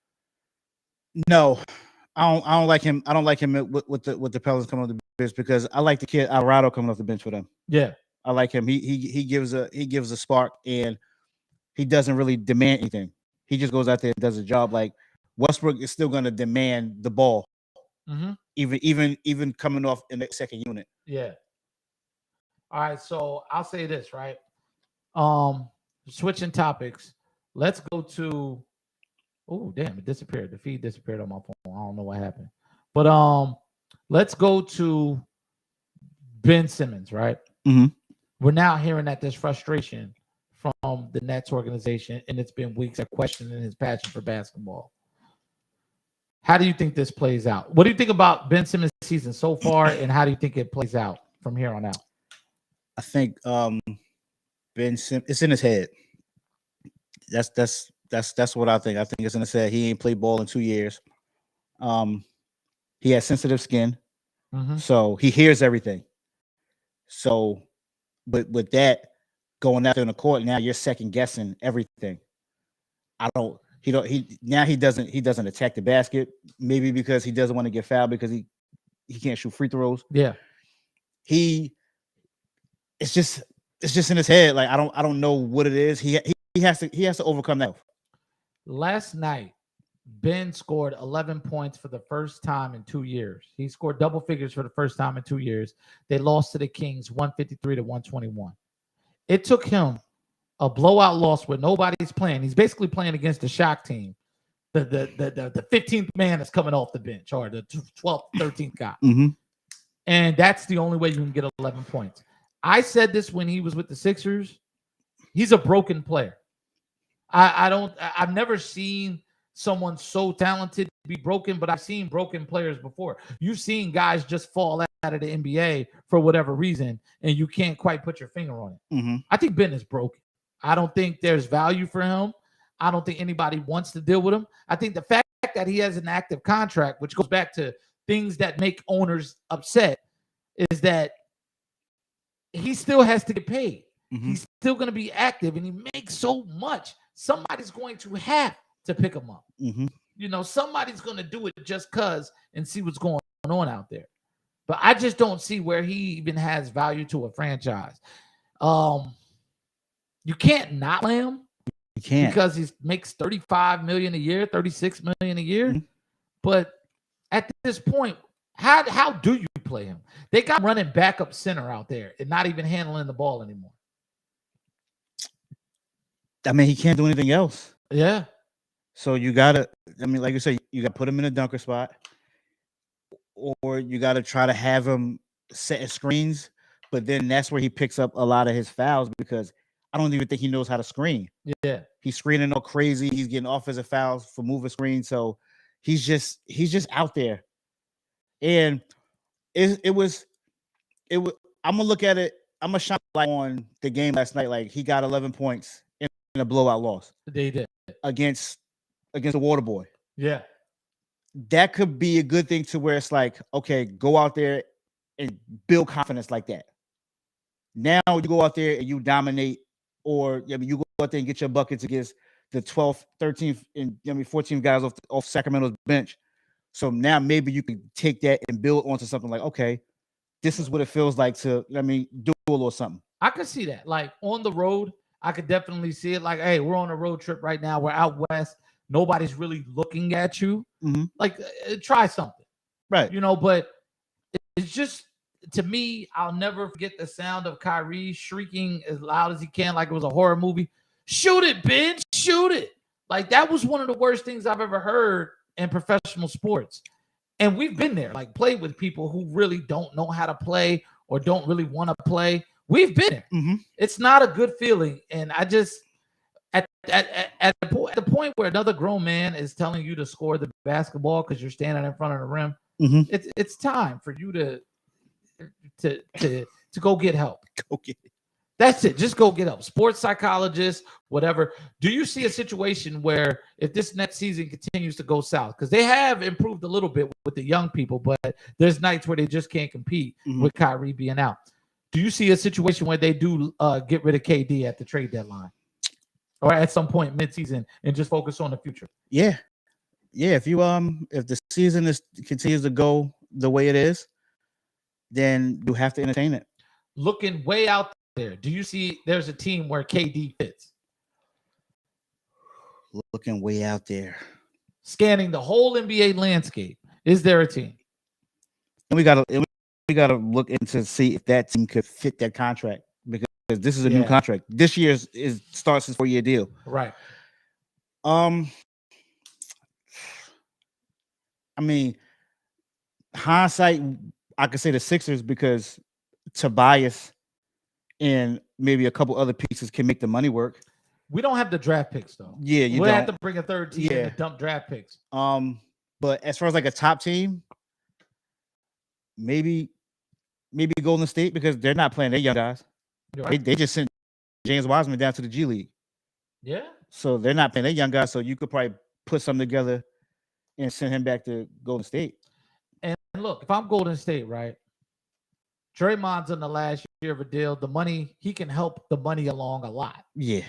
No, I don't like him. I don't like him with the Pelicans coming off the bench because I like the kid Alvarado coming off the bench for them. Yeah, I like him. He gives a spark, and he doesn't really demand anything. He just goes out there and does a job. Like Westbrook is still going to demand the ball, even coming off in the second unit. Yeah. All right, so I'll say this, right? Switching topics. Let's go to. Oh, damn! It disappeared. The feed disappeared on my phone. I don't know what happened. But let's go to Ben Simmons, right? Mm-hmm. We're now hearing that there's frustration from the Nets organization, and it's been weeks of questioning his passion for basketball. How do you think this plays out? What do you think about Ben Simmons' season so far, and how do you think it plays out from here on out? I think Ben Simmons, it's in his head. That's what I think. I think it's in his head. He ain't played ball in 2 years. He has sensitive skin, so he hears everything. So, but with that going out there in the court, now you're second guessing everything. He doesn't attack the basket, maybe because he doesn't want to get fouled because he can't shoot free throws. Yeah. It's just in his head. Like I don't know what it is. He has to overcome that. Last night, Ben scored 11 points for the first time in 2 years. He scored double figures for the first time in 2 years. They lost to the Kings 153-121. It took him a blowout loss where nobody's playing. He's basically playing against the shock team, the 15th man that's coming off the bench, or the 12th, 13th guy. Mm-hmm. And that's the only way you can get 11 points. I said this when he was with the Sixers. He's a broken player. I've never seen someone so talented be broken, but I've seen broken players before. You've seen guys just fall out of the NBA for whatever reason, and you can't quite put your finger on it. Mm-hmm. I think Ben is broken. I don't think there's value for him. I don't think anybody wants to deal with him. I think the fact that he has an active contract, which goes back to things that make owners upset, is that he still has to get paid. Mm-hmm. He's still going to be active, and he makes so much. Somebody's going to have to pick him up. Mm-hmm. You know, somebody's going to do it just because and see what's going on out there. But I just don't see where he even has value to a franchise. You can't not play him. You can't, because he makes $35 million a year, $36 million a year. Mm-hmm. But at this point, how do you play him? They got running backup center out there and not even handling the ball anymore. I mean, he can't do anything else. Yeah. So you gotta, I mean, like you said, you gotta put him in a dunker spot, or you gotta try to have him set screens. But then that's where he picks up a lot of his fouls because I don't even think he knows how to screen. Yeah. He's screening all crazy. He's getting offensive fouls for moving screens. So he's just out there. And it was I'm gonna look at it. I'm gonna shine light on the game last night. Like he got 11 points in a blowout loss. They did against the Water Boy. Yeah. That could be a good thing to where it's like, okay, go out there and build confidence like that. Now you go out there and you dominate, or I mean, you go out there and get your buckets against the 12th, 13th, and 14th guys off Sacramento's bench. So now maybe you can take that and build onto something like, okay, this is what it feels like to, do a little something. I could see that. Like on the road, I could definitely see it. Like, hey, we're on a road trip right now. We're out west. Nobody's really looking at you. Mm-hmm. Like, try something. Right. But it's just, to me, I'll never forget the sound of Kyrie shrieking as loud as he can like it was a horror movie. Shoot it, Ben. Shoot it. Like, that was one of the worst things I've ever heard in professional sports. And we've been there, like played with people who really don't know how to play or don't really want to play. We've been there. Mm-hmm. It's not a good feeling. And I just, at at the point where another grown man is telling you to score the basketball because you're standing in front of the rim, it's time for you to go get help. Okay. That's it. Just go get help. Sports psychologist, whatever. Do you see a situation where if this next season continues to go south, because they have improved a little bit with the young people, but there's nights where they just can't compete with Kyrie being out. Do you see a situation where they do get rid of KD at the trade deadline or at some point mid-season and just focus on the future? Yeah. If you if the season continues to go the way it is, then you have to entertain it. Looking way out there, do you see there's a team where KD fits? Looking way out there, scanning the whole NBA landscape, is there a team? And we gotta look into see if that team could fit that contract, because this is a new contract. This year starts his 4-year deal. Right. I mean, hindsight, I could say the Sixers, because Tobias and maybe a couple other pieces can make the money work. We don't have the draft picks though. Yeah, we'll have to bring a third team in to dump draft picks. But as far as like a top team, maybe Golden State, because they're not playing their young guys. Right. They just sent James Wiseman down to the G League. Yeah. So they're not playing their young guys. So you could probably put something together and send him back to Golden State. And look, if I'm Golden State, right? Draymond's in the last year of a deal. The money, he can help the money along a lot. Yeah.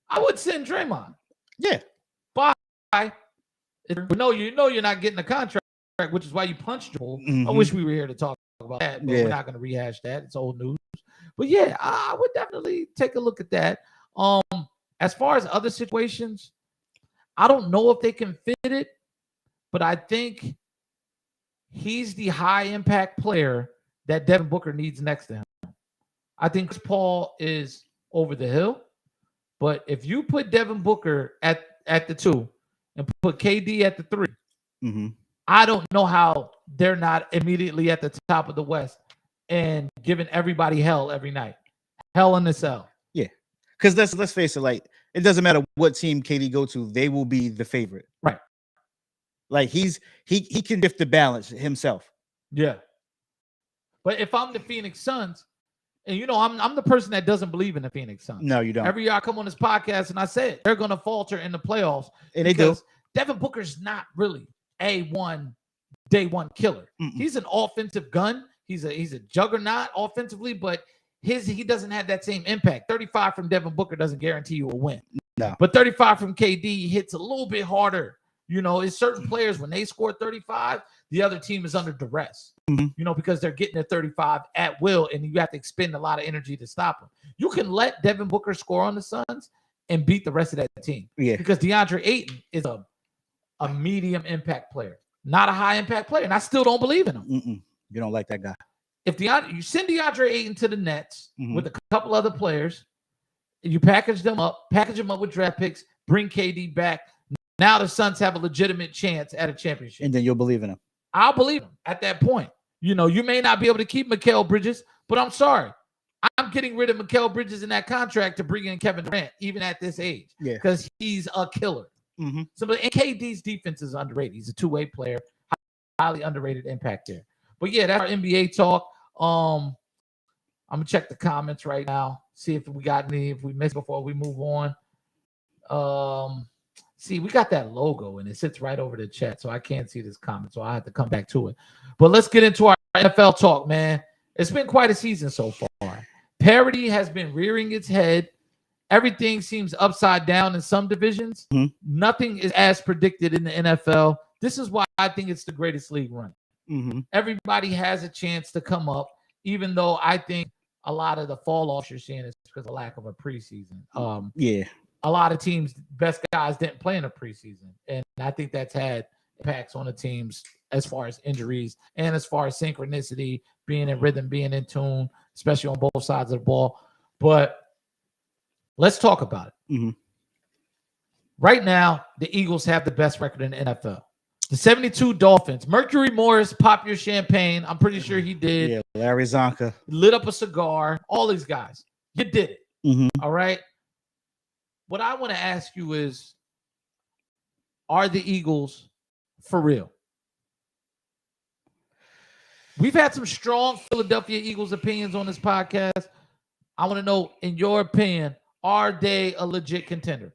I would send Draymond. Yeah. Bye. No, you know you're not getting a contract, which is why you punched Joel. I wish we were here to talk about that, but we're not going to rehash that. It's old news. But yeah, I would definitely take a look at that. As far as other situations, I don't know if they can fit it, but I think he's the high impact player that Devin Booker needs next to him. I think Chris Paul is over the hill, but if you put Devin Booker at the 2 and put KD at the 3, I don't know how they're not immediately at the top of the West and giving everybody hell every night. Hell in the cell. Yeah. Because let's face it, like, it doesn't matter what team KD go to, they will be the favorite. Right. Like he can shift the balance himself. Yeah. But if I'm the Phoenix Suns, and I'm the person that doesn't believe in the Phoenix Suns. No, you don't. Every year I come on this podcast and I say it, they're going to falter in the playoffs. And they do. Devin Booker's not really A1 day one killer. He's an offensive gun. He's a juggernaut offensively, but he doesn't have that same impact. 35 from Devin Booker doesn't guarantee you a win. No. But 35 from KD hits a little bit harder. It's certain players, when they score 35, the other team is under duress, because they're getting their 35 at will, and you have to expend a lot of energy to stop them. You can let Devin Booker score on the Suns and beat the rest of that team. Yeah. Because DeAndre Ayton is a medium impact player, not a high impact player, and I still don't believe in him. You don't like that guy. If you send DeAndre Ayton to the Nets with a couple other players, you package them up with draft picks, bring KD back. Now the Suns have a legitimate chance at a championship. And then you'll believe in him. I'll believe him at that point. You may not be able to keep Mikal Bridges, but I'm sorry. I'm getting rid of Mikal Bridges in that contract to bring in Kevin Durant, even at this age. Yeah. Because he's a killer. And KD's defense is underrated. He's a two-way player. Highly underrated impact there. But yeah, that's our NBA talk. I'm going to check the comments right now. See if we got any, if we missed before we move on. See, we got that logo and it sits right over the chat, so I can't see this comment, so I have to come back to it. But let's get into our NFL talk, man. It's been quite a season so far. Parity has been rearing its head. Everything seems upside down in some divisions. Nothing is as predicted in the NFL. This is why I think it's the greatest league running. Everybody has a chance to come up, even though I think a lot of the fall off you're seeing is because of lack of a preseason. A lot of teams, best guys didn't play in a preseason. And I think that's had impacts on the teams as far as injuries and as far as synchronicity, being in rhythm, being in tune, especially on both sides of the ball. But let's talk about it. Right now, the Eagles have the best record in the NFL. The 72 Dolphins. Mercury Morris, pop your champagne. I'm pretty sure he did. Yeah, Larry Zonka. Lit up a cigar. All these guys. You did it. All right. what I want to ask you is, are the Eagles for real? We've had some strong Philadelphia Eagles opinions on this podcast. I want to know, in your opinion, are they a legit contender?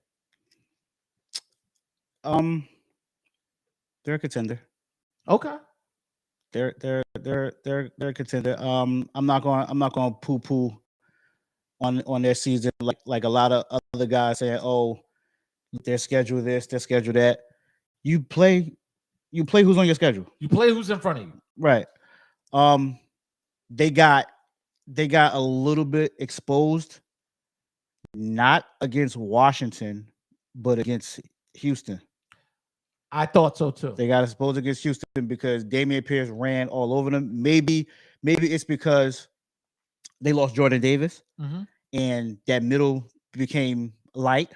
They're a contender. Okay. They're a contender. I'm not going poo-poo on their season like a lot of other guys saying, oh, their schedule this, their schedule that. You play who's on your schedule. You play who's in front of you. Right. They got a little bit exposed, not against Washington, but against Houston. I thought so too. They got exposed against Houston because Dameon Pierce ran all over them. Maybe it's because they lost Jordan Davis and that middle became light.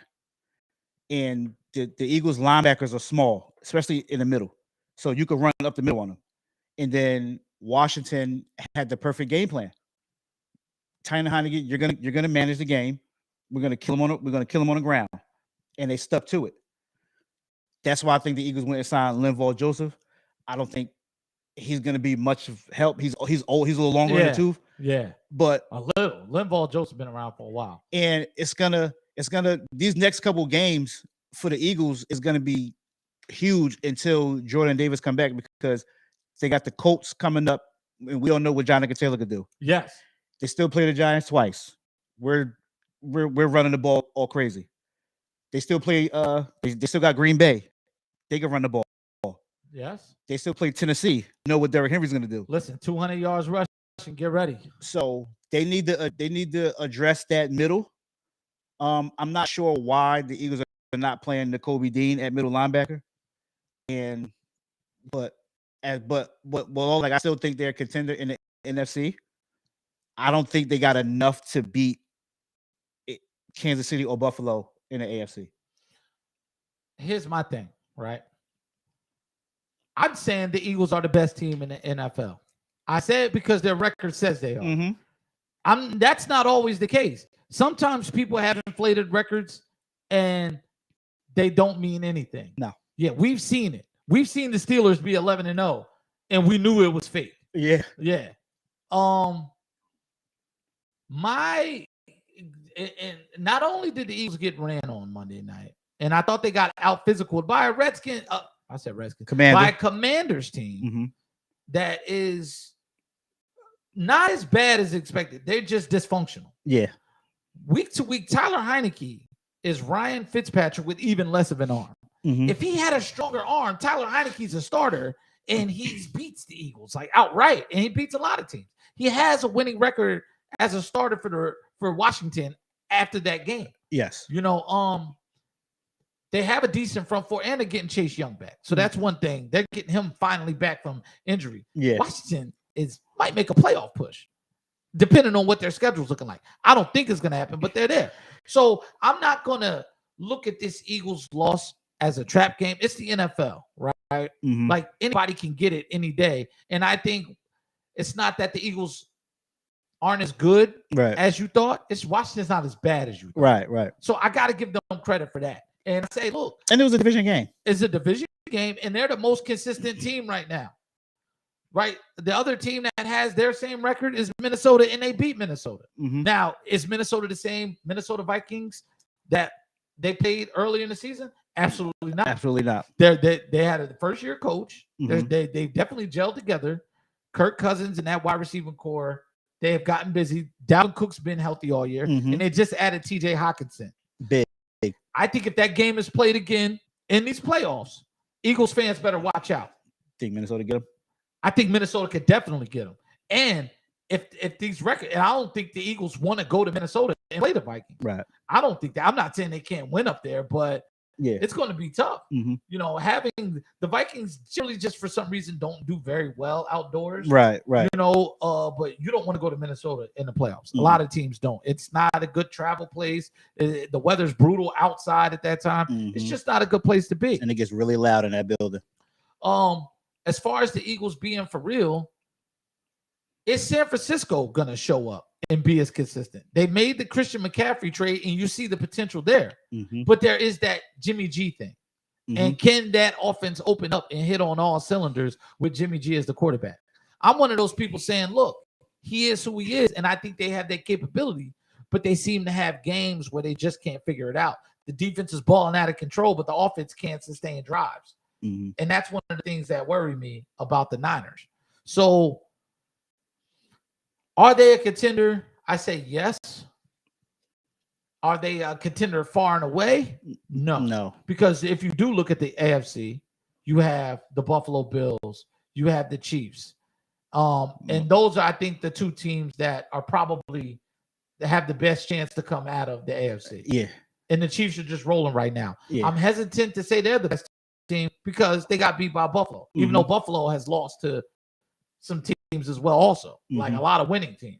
And the Eagles linebackers are small, especially in the middle. So you could run up the middle on them. And then Washington had the perfect game plan. Tyler Heineke, you're gonna manage the game. We're gonna kill him on the ground. And they stuck to it. That's why I think the Eagles went and signed Linval Joseph. I don't think he's gonna be much of help. He's old, he's a little longer in the tooth. Yeah. But a little. Linval Joseph been around for a while. And it's gonna these next couple games for the Eagles is gonna be huge until Jordan Davis come back, because they got the Colts coming up, and we don't know what Jonathan Taylor could do. Yes. They still play the Giants twice. We're running the ball all crazy. They still play they still got Green Bay. They can run the ball. Yes. They still play Tennessee. You know what Derrick Henry's going to do. Listen, 200 yards rush and get ready. So they need to address that middle. I'm not sure why the Eagles are not playing Nakobe Dean at middle linebacker. But I still think they're a contender in the NFC. I don't think they got enough to beat Kansas City or Buffalo in the AFC. Here's my thing, right? I'm saying the Eagles are the best team in the NFL. I say it because their record says they are. That's not always the case. Sometimes people have inflated records and they don't mean anything. No. Yeah, we've seen it. We've seen the Steelers be 11-0 and we knew it was fake. Yeah. Yeah. And not only did the Eagles get ran on Monday night, and I thought they got out physical by a Redskin. I said Redskins. By a Commanders team that is not as bad as expected. They're just dysfunctional. Yeah. Week to week, Tyler Heineke is Ryan Fitzpatrick with even less of an arm. If he had a stronger arm, Tyler Heineke's a starter, and he beats the Eagles like outright, and he beats a lot of teams. He has a winning record as a starter for Washington after that game. Yes. You know, they have a decent front four, and they're getting Chase Young back. So that's one thing. They're getting him finally back from injury. Yeah. Washington might make a playoff push, depending on what their schedule's looking like. I don't think it's going to happen, but they're there. So I'm not going to look at this Eagles loss as a trap game. It's the NFL, right? Like anybody can get it any day. And I think it's not that the Eagles aren't as good as you thought. It's Washington's not as bad as you thought. Right. So I got to give them credit for that. And I say, look. And it was a division game. It's a division game, and they're the most consistent team right now. Right? The other team that has their same record is Minnesota, and they beat Minnesota. Now, is Minnesota the same Minnesota Vikings that they played early in the season? Absolutely not. Absolutely not. They had a first-year coach. They definitely gelled together. Kirk Cousins and that wide receiving core, they have gotten busy. Dalvin Cook's been healthy all year, and they just added T.J. Hockenson. Big. I think if that game is played again in these playoffs, Eagles fans better watch out. Think Minnesota get them? I think Minnesota could definitely get them. And if these records, and I don't think the Eagles want to go to Minnesota and play the Vikings. Right. I don't think that. I'm not saying they can't win up there, but yeah, it's going to be tough. You know, having the Vikings generally just for some reason don't do very well outdoors. Right. You know, but you don't want to go to Minnesota in the playoffs. A lot of teams don't. It's not a good travel place. The weather's brutal outside at that time. It's just not a good place to be. And it gets really loud in that building. As far as the Eagles being for real, Is San Francisco going to show up and be as consistent? They made the Christian McCaffrey trade, and you see the potential there. But there is that Jimmy G thing. And can that offense open up and hit on all cylinders with Jimmy G as the quarterback? I'm one of those people saying, look, he is who he is, and I think they have that capability, but they seem to have games where they just can't figure it out. The defense is balling out of control, but the offense can't sustain drives. And that's one of the things that worry me about the Niners. So are they a contender? I say yes. Are they a contender far and away? No. Because if you do look at the AFC, you have the Buffalo Bills, you have the Chiefs. And those are, I think, the two teams that are probably that have the best chance to come out of the AFC. Yeah. And the Chiefs are just rolling right now. Yeah. I'm hesitant to say they're the best team because they got beat by Buffalo, even though Buffalo has lost to some teams as well also, like a lot of winning teams.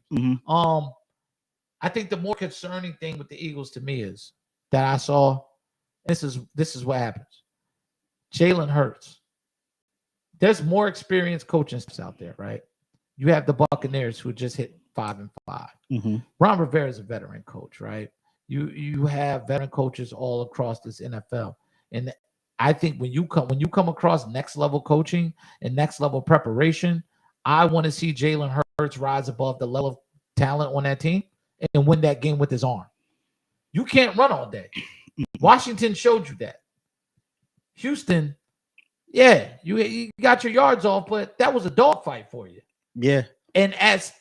I think the more concerning thing with the Eagles to me is that I saw, this is what happens. Jalen Hurts. There's more experienced coaching out there, right? You have the Buccaneers who just hit 5-5. Ron Rivera is a veteran coach, right? You have veteran coaches all across this NFL. And I think when you come across next level coaching and next level preparation, I want to see Jalen Hurts rise above the level of talent on that team and win that game with his arm. You can't run all day. Washington showed you that. Houston, yeah, you got your yards off, but that was a dogfight for you. Yeah. And as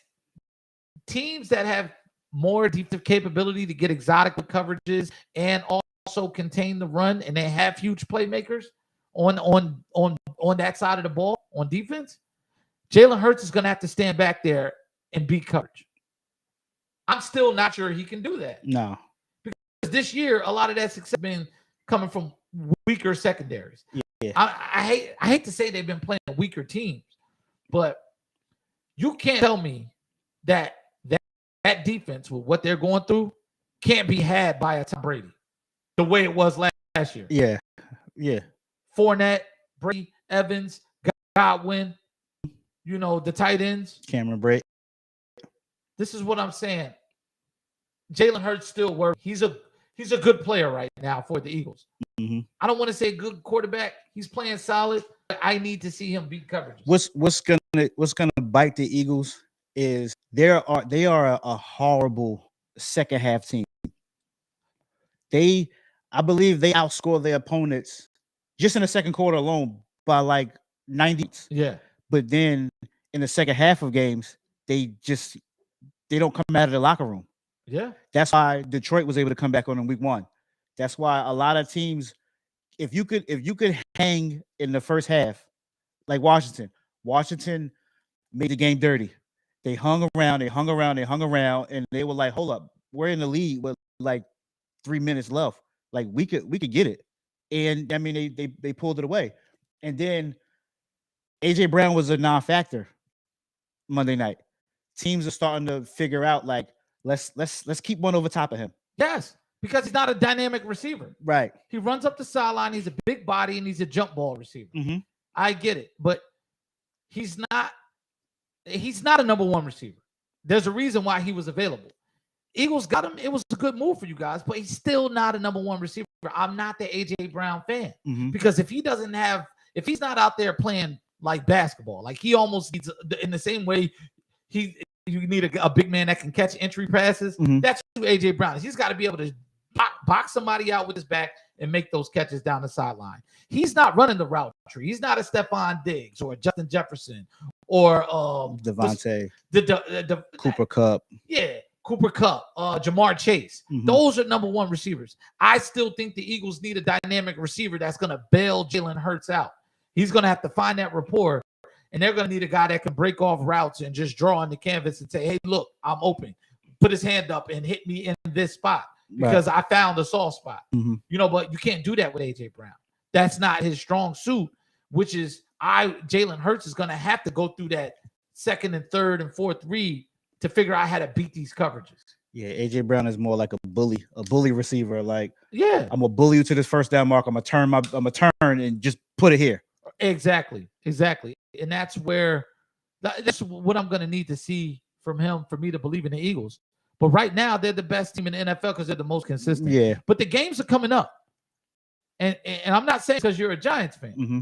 teams that have more defensive capability to get exotic with coverages and also contain the run, and they have huge playmakers on that side of the ball on defense, Jalen Hurts is going to have to stand back there and beat coverage. I'm still not sure he can do that. No. Because this year, a lot of that success has been coming from weaker secondaries. Yeah. I hate to say they've been playing weaker teams, but you can't tell me that defense with what they're going through can't be had by a Tom Brady the way it was last year. Yeah. Yeah. Fournette, Brady, Evans, Godwin, the tight ends. Cameron Brate. This is what I'm saying. Jalen Hurts still works. He's a good player right now for the Eagles. I don't want to say good quarterback. He's playing solid. But I need to see him beat coverages. What's gonna bite the Eagles is they are a horrible second half team. I believe they outscored their opponents just in the second quarter alone by like 90. Yeah. But then in the second half of games, they don't come out of the locker room. Yeah. That's why Detroit was able to come back on in week 1. That's why a lot of teams, if you could hang in the first half, like Washington made the game dirty. They hung around, and they were like, hold up, we're in the lead with like 3 minutes left. Like we could get it. And I mean they pulled it away. And then AJ Brown was a non-factor Monday night. Teams are starting to figure out like let's keep one over top of him. Yes, because he's not a dynamic receiver. Right. He runs up the sideline, he's a big body, and he's a jump ball receiver. I get it, but he's not a number one receiver. There's a reason why he was available. Eagles got him. It was a good move for you guys, but he's still not a number one receiver. I'm not the AJ Brown fan because if he's not out there playing like basketball, like he almost needs in the same way you need a big man that can catch entry passes. That's who AJ Brown is. He's got to be able to box somebody out with his back and make those catches down the sideline. He's not running the route tree. He's not a Stephon Diggs or a Justin Jefferson or Devontae, the Cooper Kupp. Yeah, Cooper Kupp, Jamar Chase. Those are number one receivers. I still think the Eagles need a dynamic receiver that's going to bail Jalen Hurts out. He's going to have to find that rapport, and they're going to need a guy that can break off routes and just draw on the canvas and say, hey, look, I'm open. Put his hand up and hit me in this spot because I found a soft spot. But you can't do that with AJ Brown. That's not his strong suit, which is Jalen Hurts is going to have to go through that second and third and fourth read to figure out how to beat these coverages. Yeah, AJ Brown is more like a bully receiver. Like, yeah, I'm gonna bully you to this first down mark. I'm gonna turn and just put it here. Exactly. And that's where That's what I'm going to need to see from him for me to believe in the Eagles. But right now, they're the best team in the NFL because they're the most consistent. Yeah. But the games are coming up. And I'm not saying because you're a Giants fan. Mm-hmm.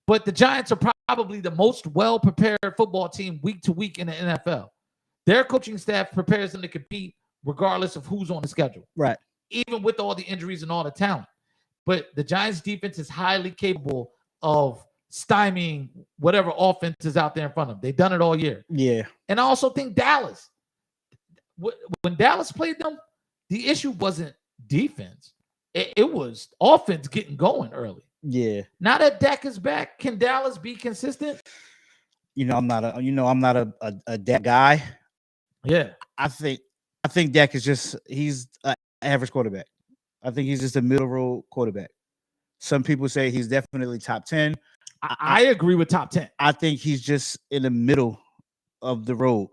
But the Giants are probably the most well-prepared football team week to week in the NFL. Their coaching staff prepares them to compete regardless of who's on the schedule. Right. Even with all the injuries and all the talent. But the Giants defense is highly capable of stymieing whatever offense is out there in front of them. They've done it all year. Yeah. And I also think Dallas, when Dallas played them, the issue wasn't defense. It was offense getting going early. Yeah. Now that Dak is back, can Dallas be consistent? I'm not a Dak guy. Yeah. I think Dak is just he's an average quarterback. I think he's just a middle road quarterback. Some people say he's definitely top 10. I agree with top 10. I think he's just in the middle of the road.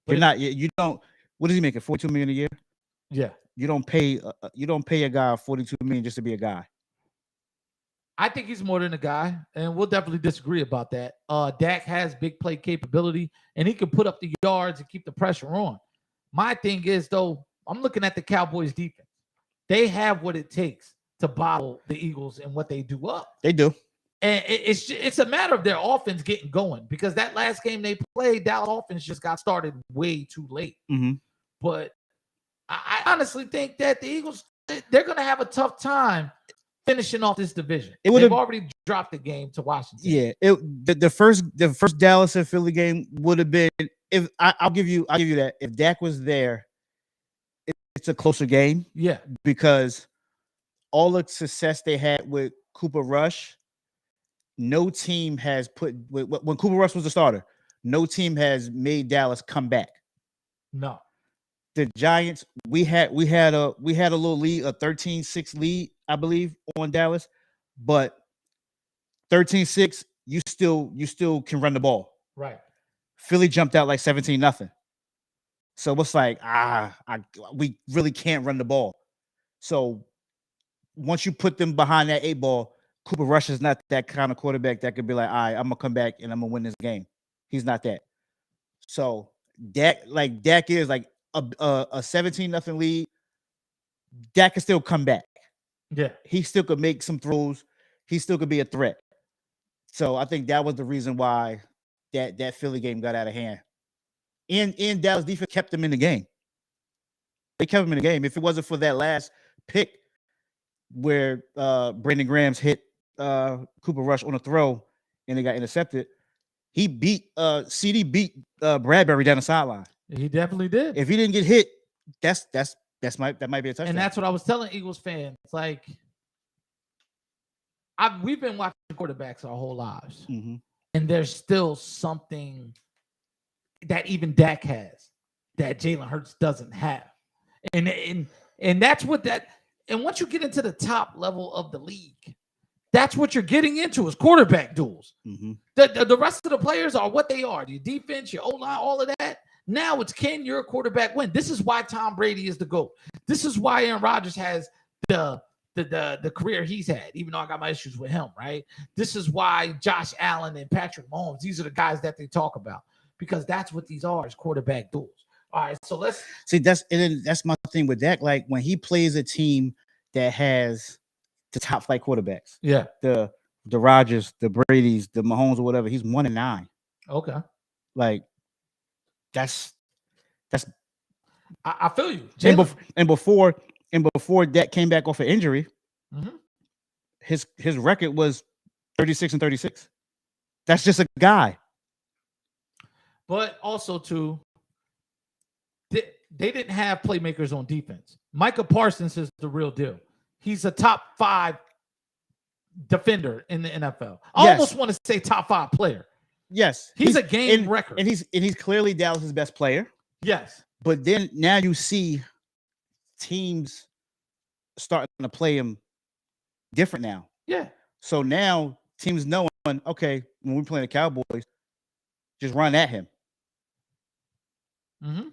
You don't. What is he making? $42 million a year? Yeah. You don't pay a guy $42 million just to be a guy. I think he's more than a guy, and we'll definitely disagree about that. Dak has big play capability, and he can put up the yards and keep the pressure on. My thing is, though, I'm looking at the Cowboys defense. They have what it takes to bottle the Eagles and what they do up. They do. And it's a matter of their offense getting going, because that last game they played, Dallas offense just got started way too late. Mm-hmm. But I honestly think that the Eagles, they're going to have a tough time finishing off this division. They've already dropped the game to Washington. Yeah, the first Dallas and Philly game would have been, if I'll give you that, if Dak was there, it's a closer game. Yeah, because all the success they had with Cooper Rush, no team has when Cooper Rush was the starter, no team has made Dallas come back. No. The Giants, we had a little lead, a 13-6 lead, I believe, on Dallas, but 13-6, you still can run the ball. Right. Philly jumped out like 17-0. So it's like, we really can't run the ball. So once you put them behind that 8 ball, Cooper Rush is not that kind of quarterback that could be like, all right, I'm gonna come back and I'm gonna win this game. He's not that. So Dak is like a 17-0 lead. Dak can still come back. Yeah. He still could make some throws. He still could be a threat. So I think that was the reason why that Philly game got out of hand. And Dallas defense kept them in the game. They kept them in the game. If it wasn't for that last pick where Brandon Grahams hit Cooper Rush on a throw and it got intercepted, CD beat Bradbury down the sideline. He definitely did. If he didn't get hit, that might be a touchdown. And that's what I was telling Eagles fans. Like, we've been watching quarterbacks our whole lives, mm-hmm. and there's still something that even Dak has that Jalen Hurts doesn't have, and that's what that. And once you get into the top level of the league, that's what you're getting into is quarterback duels. Mm-hmm. The rest of the players are what they are. Your defense, your O-line, all of that. Now it's, can your quarterback win? This is why Tom Brady is the GOAT. This is why Aaron Rodgers has the career he's had, even though I got my issues with him, right? This is why Josh Allen and Patrick Mahomes, these are the guys that they talk about, because that's what these are, is quarterback duels. All right, so let's see. That's my thing with Dak. Like, when he plays a team that has the top flight quarterbacks, yeah, the Rodgers, the Bradys, the Mahomes, or whatever, he's 1-9. Okay, like that's. I feel you. And before Dak came back off an injury, mm-hmm. his record was 36-36. That's just a guy. But also, too, they didn't have playmakers on defense. Micah Parsons is the real deal. He's a top 5 defender in the NFL. I almost want to say top 5 player. Yes, he's a game record, and he's clearly Dallas's best player. Yes, but then now you see teams starting to play him different now. Yeah. So now teams knowing, okay, when we're playing the Cowboys, just run at him. Mm-hmm.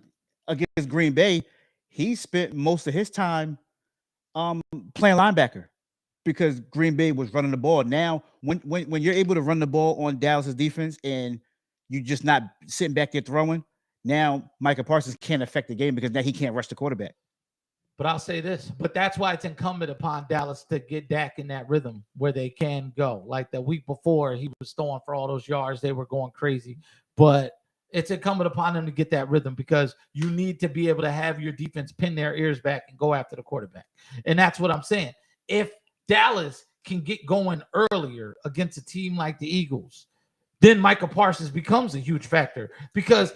Against Green Bay, he spent most of his time playing linebacker because Green Bay was running the ball. Now, when you're able to run the ball on Dallas's defense and you just not sitting back there throwing. Now Micah Parsons can't affect the game because now he can't rush the quarterback. But I'll say this, but that's why it's incumbent upon Dallas to get Dak in that rhythm where they can go. Like the week before, he was throwing for all those yards. They were going crazy. But it's incumbent upon them to get that rhythm because you need to be able to have your defense pin their ears back and go after the quarterback. And that's what I'm saying. If Dallas can get going earlier against a team like the Eagles, then Micah Parsons becomes a huge factor because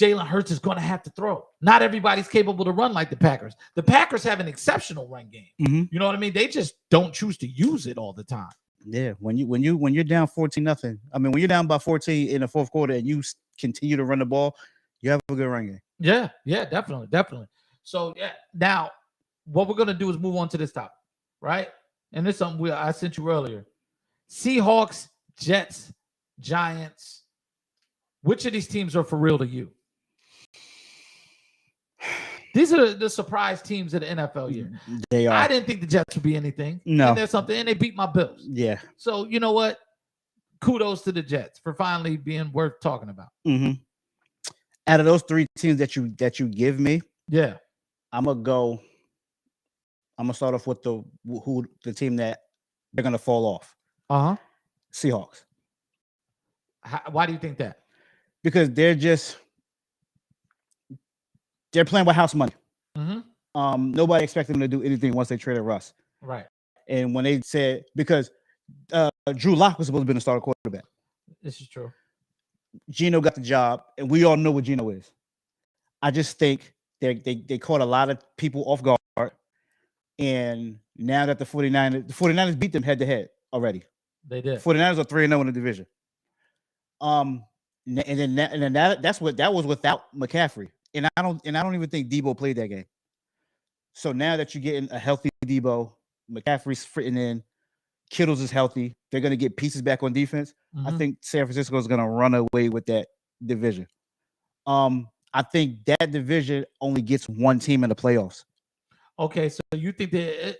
Jalen Hurts is going to have to throw. Not everybody's capable to run like the Packers. The Packers have an exceptional run game. Mm-hmm. You know what I mean? They just don't choose to use it all the time. Yeah, when you're down 14-0, I mean, when you're down by 14 in the fourth quarter and you continue to run the ball, you have a good run game. Yeah, definitely. So yeah, now what we're gonna do is move on to this topic, right? And this is something I sent you earlier. Seahawks, Jets, Giants. Which of these teams are for real to you? These are the surprise teams of the NFL year. They are. I didn't think the Jets would be anything. No. And there's something, and they beat my Bills. Yeah. So you know what? Kudos to the Jets for finally being worth talking about. Mm-hmm. Out of those three teams that you give me, yeah, I'm gonna start off with the team that they're gonna fall off. Seahawks. Why do you think that? Because they're playing with house money. Mm-hmm. Nobody expected them to do anything once they traded Russ. Right. And when they said, because Drew Lock was supposed to be the starter quarterback. This is true. Geno got the job, and we all know what Geno is. I just think they caught a lot of people off guard. And now that the 49ers beat them head-to-head already. They did. 49ers are 3-0 in the division. And then that was without McCaffrey. And I don't even think Debo played that game. So now that you're getting a healthy Debo, McCaffrey's fitting in, Kittles is healthy, they're going to get pieces back on defense. Mm-hmm. I think San Francisco is going to run away with that division. I think that division only gets one team in the playoffs. Okay, so you think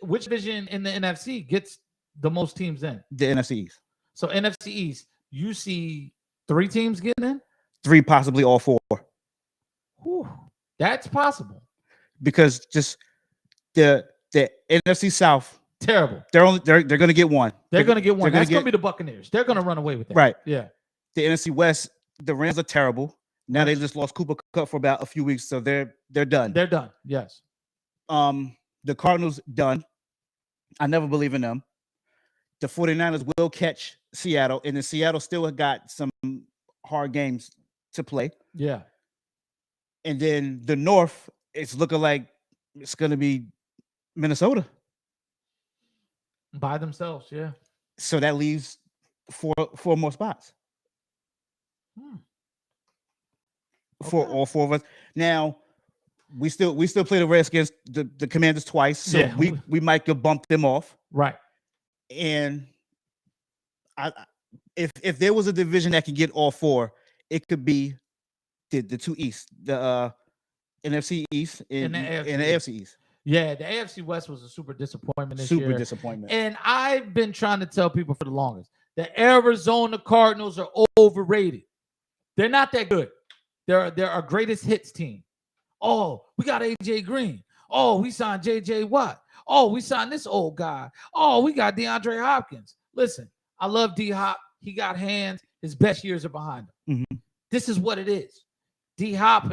which division in the NFC gets the most teams in? The NFC East. So NFC East, you see 3 teams getting in? 3, possibly all 4. Whew, that's possible. Because just the NFC South, terrible. They're going to get one. They're going to get one. That's going to be the Buccaneers. They're going to run away with that. Right. Yeah. The NFC West, the Rams are terrible. Now they just lost Cooper Kupp for about a few weeks, so they're done. They're done. Yes. The Cardinals done. I never believe in them. The 49ers will catch Seattle, and then Seattle still got some hard games to play. Yeah. And then the North, it's looking like it's going to be Minnesota. By themselves, yeah. So that leaves 4 more spots. For all 4 of us. Now, we still play the Redskins, the Commanders twice, so yeah. we might get bumped them off. Right. And if there was a division that could get all 4, it could be the 2 East, the NFC East and the AFC East. Yeah, the AFC West was a super disappointment this year. Super disappointment. And I've been trying to tell people for the longest, the Arizona Cardinals are overrated. They're not that good. They're our greatest hits team. Oh, we got AJ Green. Oh, we signed JJ Watt. Oh, we signed this old guy. Oh, we got DeAndre Hopkins. Listen, I love D-Hop. He got hands. His best years are behind him. Mm-hmm. This is what it is. D-Hop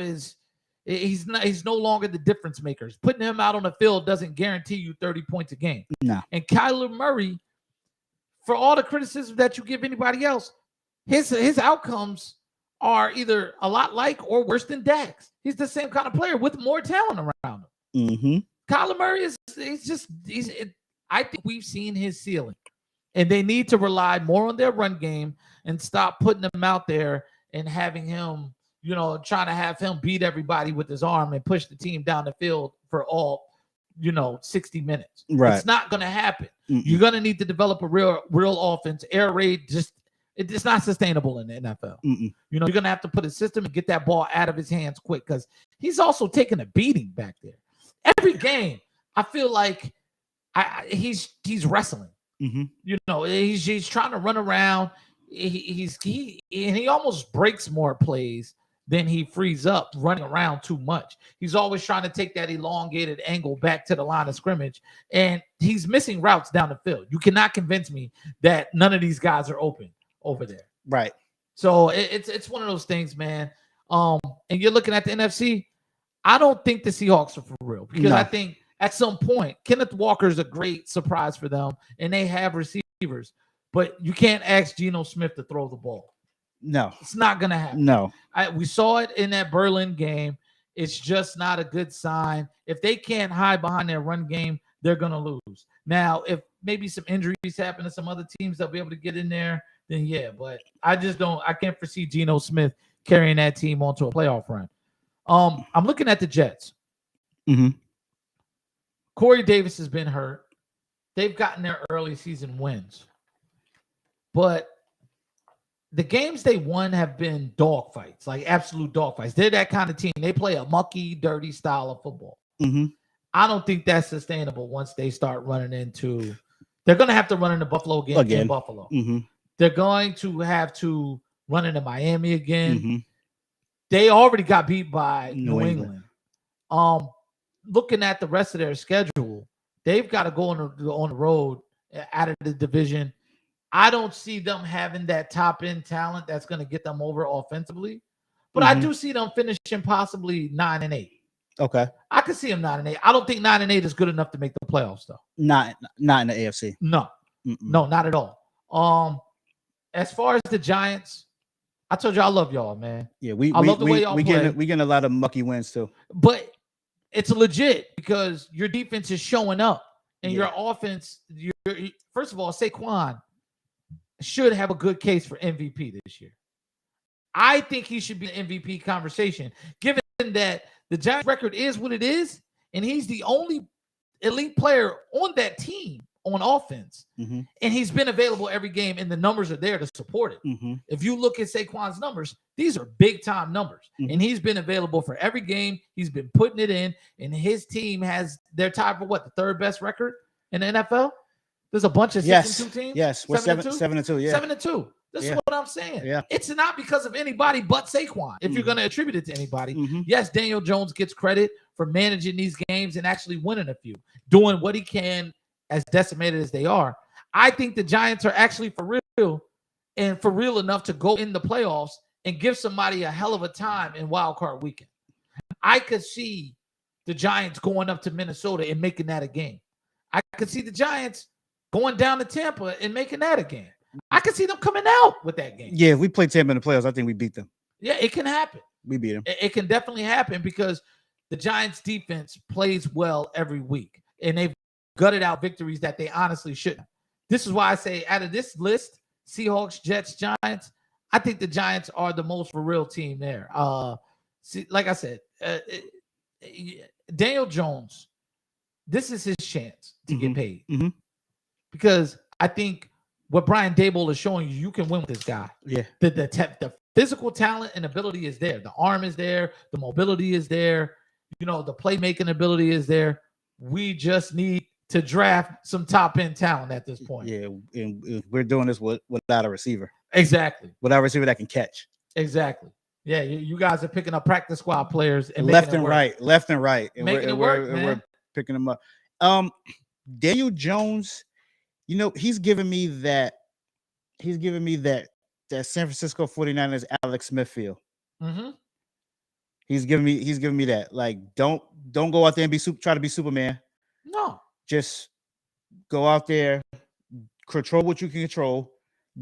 he's no longer the difference makers. Putting him out on the field doesn't guarantee you 30 points a game. No. And Kyler Murray, for all the criticism that you give anybody else, his outcomes are either a lot like or worse than Dak's. He's the same kind of player with more talent around him. Mm-hmm. Kyler Murray I think we've seen his ceiling, and they need to rely more on their run game and stop putting him out there and having him, trying to have him beat everybody with his arm and push the team down the field for all, 60 minutes. Right. It's not going to happen. Mm-mm. You're going to need to develop a real offense. Air raid it's not sustainable in the NFL. Mm-mm. You're going to have to put a system and get that ball out of his hands quick because he's also taking a beating back there. Every game, I feel like he's wrestling. Mm-hmm. He's trying to run around. he almost breaks more plays than he frees up running around too much. He's always trying to take that elongated angle back to the line of scrimmage, and he's missing routes down the field. You cannot convince me that none of these guys are open over there. Right. So it's one of those things, man. And you're looking at the NFC. I don't think the Seahawks are for real because I think at some point Kenneth Walker is a great surprise for them, and they have receivers. But you can't ask Geno Smith to throw the ball. No, it's not gonna happen. No, we saw it in that Berlin game. It's just not a good sign. If they can't hide behind their run game, they're gonna lose. Now, if maybe some injuries happen to some other teams, they'll be able to get in there. Then yeah, but I can't foresee Geno Smith carrying that team onto a playoff run. I'm looking at the Jets. Mm-hmm. Corey Davis has been hurt. They've gotten their early season wins, but the games they won have been dogfights, like absolute dogfights. They're that kind of team. They play a mucky, dirty style of football. Mm-hmm. I don't think that's sustainable once they start running into. They're going to have to run into Buffalo again. In Buffalo. Mm-hmm. They're going to have to run into Miami again. Mm-hmm. They already got beat by New England. Looking at the rest of their schedule, they've got to go on the road out of the division. I don't see them having that top end talent that's going to get them over offensively, but I do see them finishing possibly 9-8. Okay, I could see them 9-8. I don't think 9-8 is good enough to make the playoffs, though. Not in the AFC. No, no, not at all. As far as the Giants, I told you I love y'all, man. Yeah, I love the way y'all play. We getting a lot of mucky wins too, but it's legit because your defense is showing up and your offense. First of all, Saquon should have a good case for MVP this year. I think he should be in MVP conversation, given that the Giants record is what it is, and he's the only elite player on that team on offense. Mm-hmm. And he's been available every game, and the numbers are there to support it. Mm-hmm. If you look at Saquon's numbers, these are big-time numbers, and he's been available for every game. He's been putting it in, and his team they're tied for what, the third best record in the NFL? There's a bunch of 6-2 teams. Yes, we're 7-2. Yeah, 7-2. This is what I'm saying. Yeah, it's not because of anybody but Saquon. If you're going to attribute it to anybody, yes, Daniel Jones gets credit for managing these games and actually winning a few, doing what he can, as decimated as they are. I think the Giants are actually for real and for real enough to go in the playoffs and give somebody a hell of a time in wild card weekend. I could see the Giants going up to Minnesota and making that a game. I could see the Giants going down to Tampa and making that a game. I could see them coming out with that game. Yeah, if we play Tampa in the playoffs, I think we beat them. Yeah, it can happen. We beat them. It can definitely happen because the Giants defense plays well every week, and they've gutted out victories that they honestly shouldn't. This is why I say out of this list, Seahawks, Jets, Giants, I think the Giants are the most for real team there. Like I said, Daniel Jones, this is his chance to get paid. Because I think what Brian Daboll is showing you can win with this guy. Yeah. The physical talent and ability is there. The arm is there. The mobility is there. The playmaking ability is there. We just need to draft some top end talent at this point. Yeah, and we're doing this without a receiver. Exactly. Without a receiver that can catch. Exactly. Yeah, you guys are picking up practice squad players and left and right, and we're picking them up. Daniel Jones, he's giving me that San Francisco 49ers Alex Smith feel. Mm-hmm. He's giving me that. Like, don't go out there and try to be Superman. No. Just go out there, control what you can control.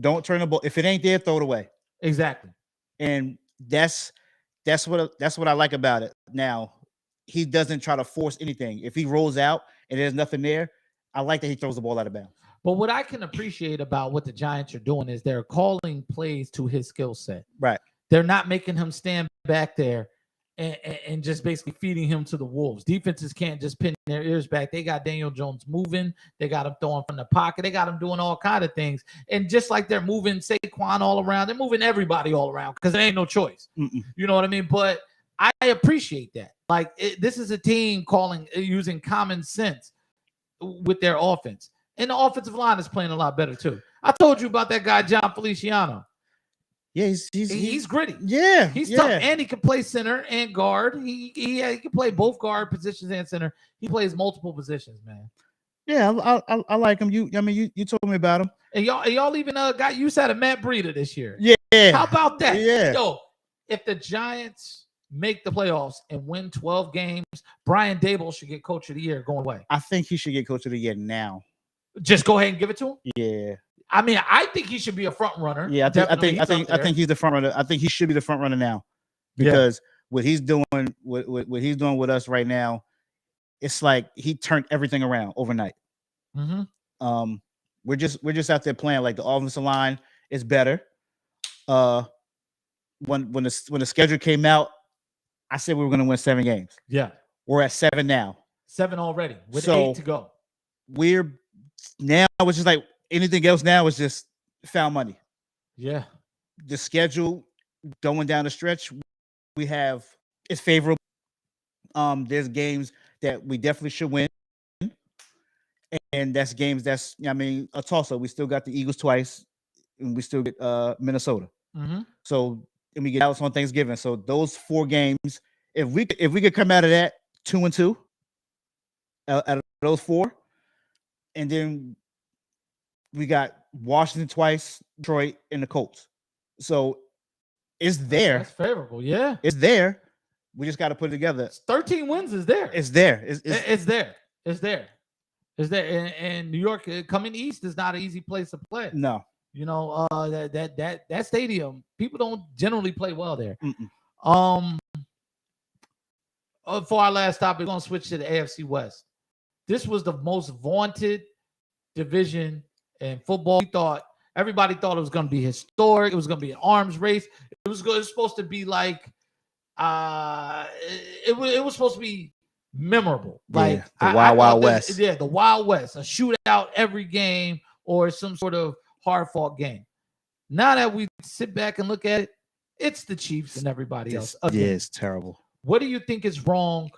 Don't turn the ball. If it ain't there, throw it away. Exactly. And that's what I like about it. Now, he doesn't try to force anything. If he rolls out and there's nothing there, I like that he throws the ball out of bounds. But what I can appreciate about what the Giants are doing is they're calling plays to his skill set. Right. They're not making him stand back there and just basically feeding him to the wolves. Defenses can't just pin their ears back. They got Daniel Jones moving. They got him throwing from the pocket. They got him doing all kind of things. And just like they're moving Saquon all around, they're moving everybody all around because there ain't no choice. You know what I mean? But I appreciate that. Like, this is a team using common sense with their offense. And the offensive line is playing a lot better too. I told you about that guy, John Feliciano. Yeah, He's gritty. Yeah, He's yeah. tough, and he can play center and guard. He can play both guard positions and center. He plays multiple positions, man. Yeah, I like him. You told me about him. And y'all even got use out of Matt Breida this year. Yeah. How about that? Yeah. Yo, if the Giants make the playoffs and win 12 games, Brian Daboll should get Coach of the Year going away. I think he should get Coach of the Year now. Just go ahead and give it to him. Yeah. I mean, I think he should be a front runner. Yeah, I think he's the front runner. I think he should be the front runner now, because what he's doing, what he's doing with us right now, it's like he turned everything around overnight. Mm-hmm. We're just out there playing. Like, the offensive line is better. When the schedule came out, I said we were going to win 7 games. Yeah, we're at 7 now. 7 already with 8 to go. We're now, it's just like anything else now is just found money. Yeah, the schedule going down the stretch we have is favorable. There's games that we definitely should win, and that's games that's, a toss-up. We still got the Eagles twice, and we still get Minnesota. Mm-hmm. So, and we get Dallas on Thanksgiving. So those 4 games, if we could come out of that 2-2 out of those 4, and then we got Washington twice, Detroit, and the Colts. So it's there. That's favorable. Yeah, it's there. We just got to put it together. 13 wins is there. It's there. It's there. It's there. It's there. And New York coming east is not an easy place to play. No. That stadium, people don't generally play well there. Mm-mm. For our last topic, we're gonna switch to the AFC West. This was the most vaunted division in football. Everybody thought it was going to be historic. It was going to be an arms race. It was supposed to be like, it was supposed to be memorable. Like the Wild West. Yeah, the Wild West, a shootout every game or some sort of hard-fought game. Now that we sit back and look at it, it's the Chiefs and everybody else. Yeah, it's terrible. What do you think is wrong?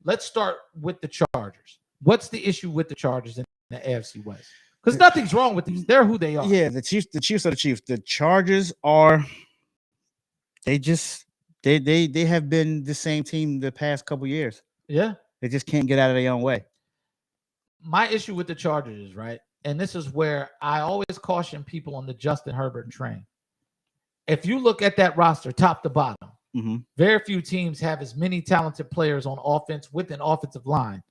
Let's start with the Chargers. What's the issue with the Chargers in the AFC West? Because nothing's wrong with these. They're who they are. Yeah, the Chiefs are the Chiefs. The Chargers are, they have been the same team the past couple years. Yeah. They just can't get out of their own way. My issue with the Chargers is, right, and this is where I always caution people on the Justin Herbert train. If you look at that roster, top to bottom, very few teams have as many talented players on offense with an offensive line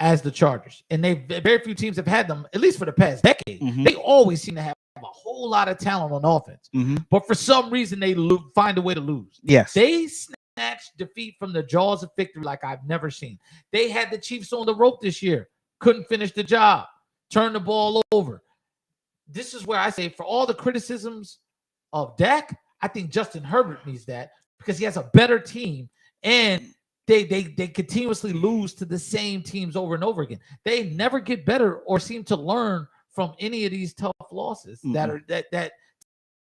as the Chargers. And very few teams have had them, at least for the past decade. They always seem to have a whole lot of talent on offense. But for some reason, they find a way to lose. Yes. They snatched defeat from the jaws of victory like I've never seen. They had the Chiefs on the rope this year. Couldn't finish the job. Turned the ball over. This is where I say, for all the criticisms of Dak, I think Justin Herbert needs that because he has a better team, and they continuously lose to the same teams over and over again. They never get better or seem to learn from any of these tough losses that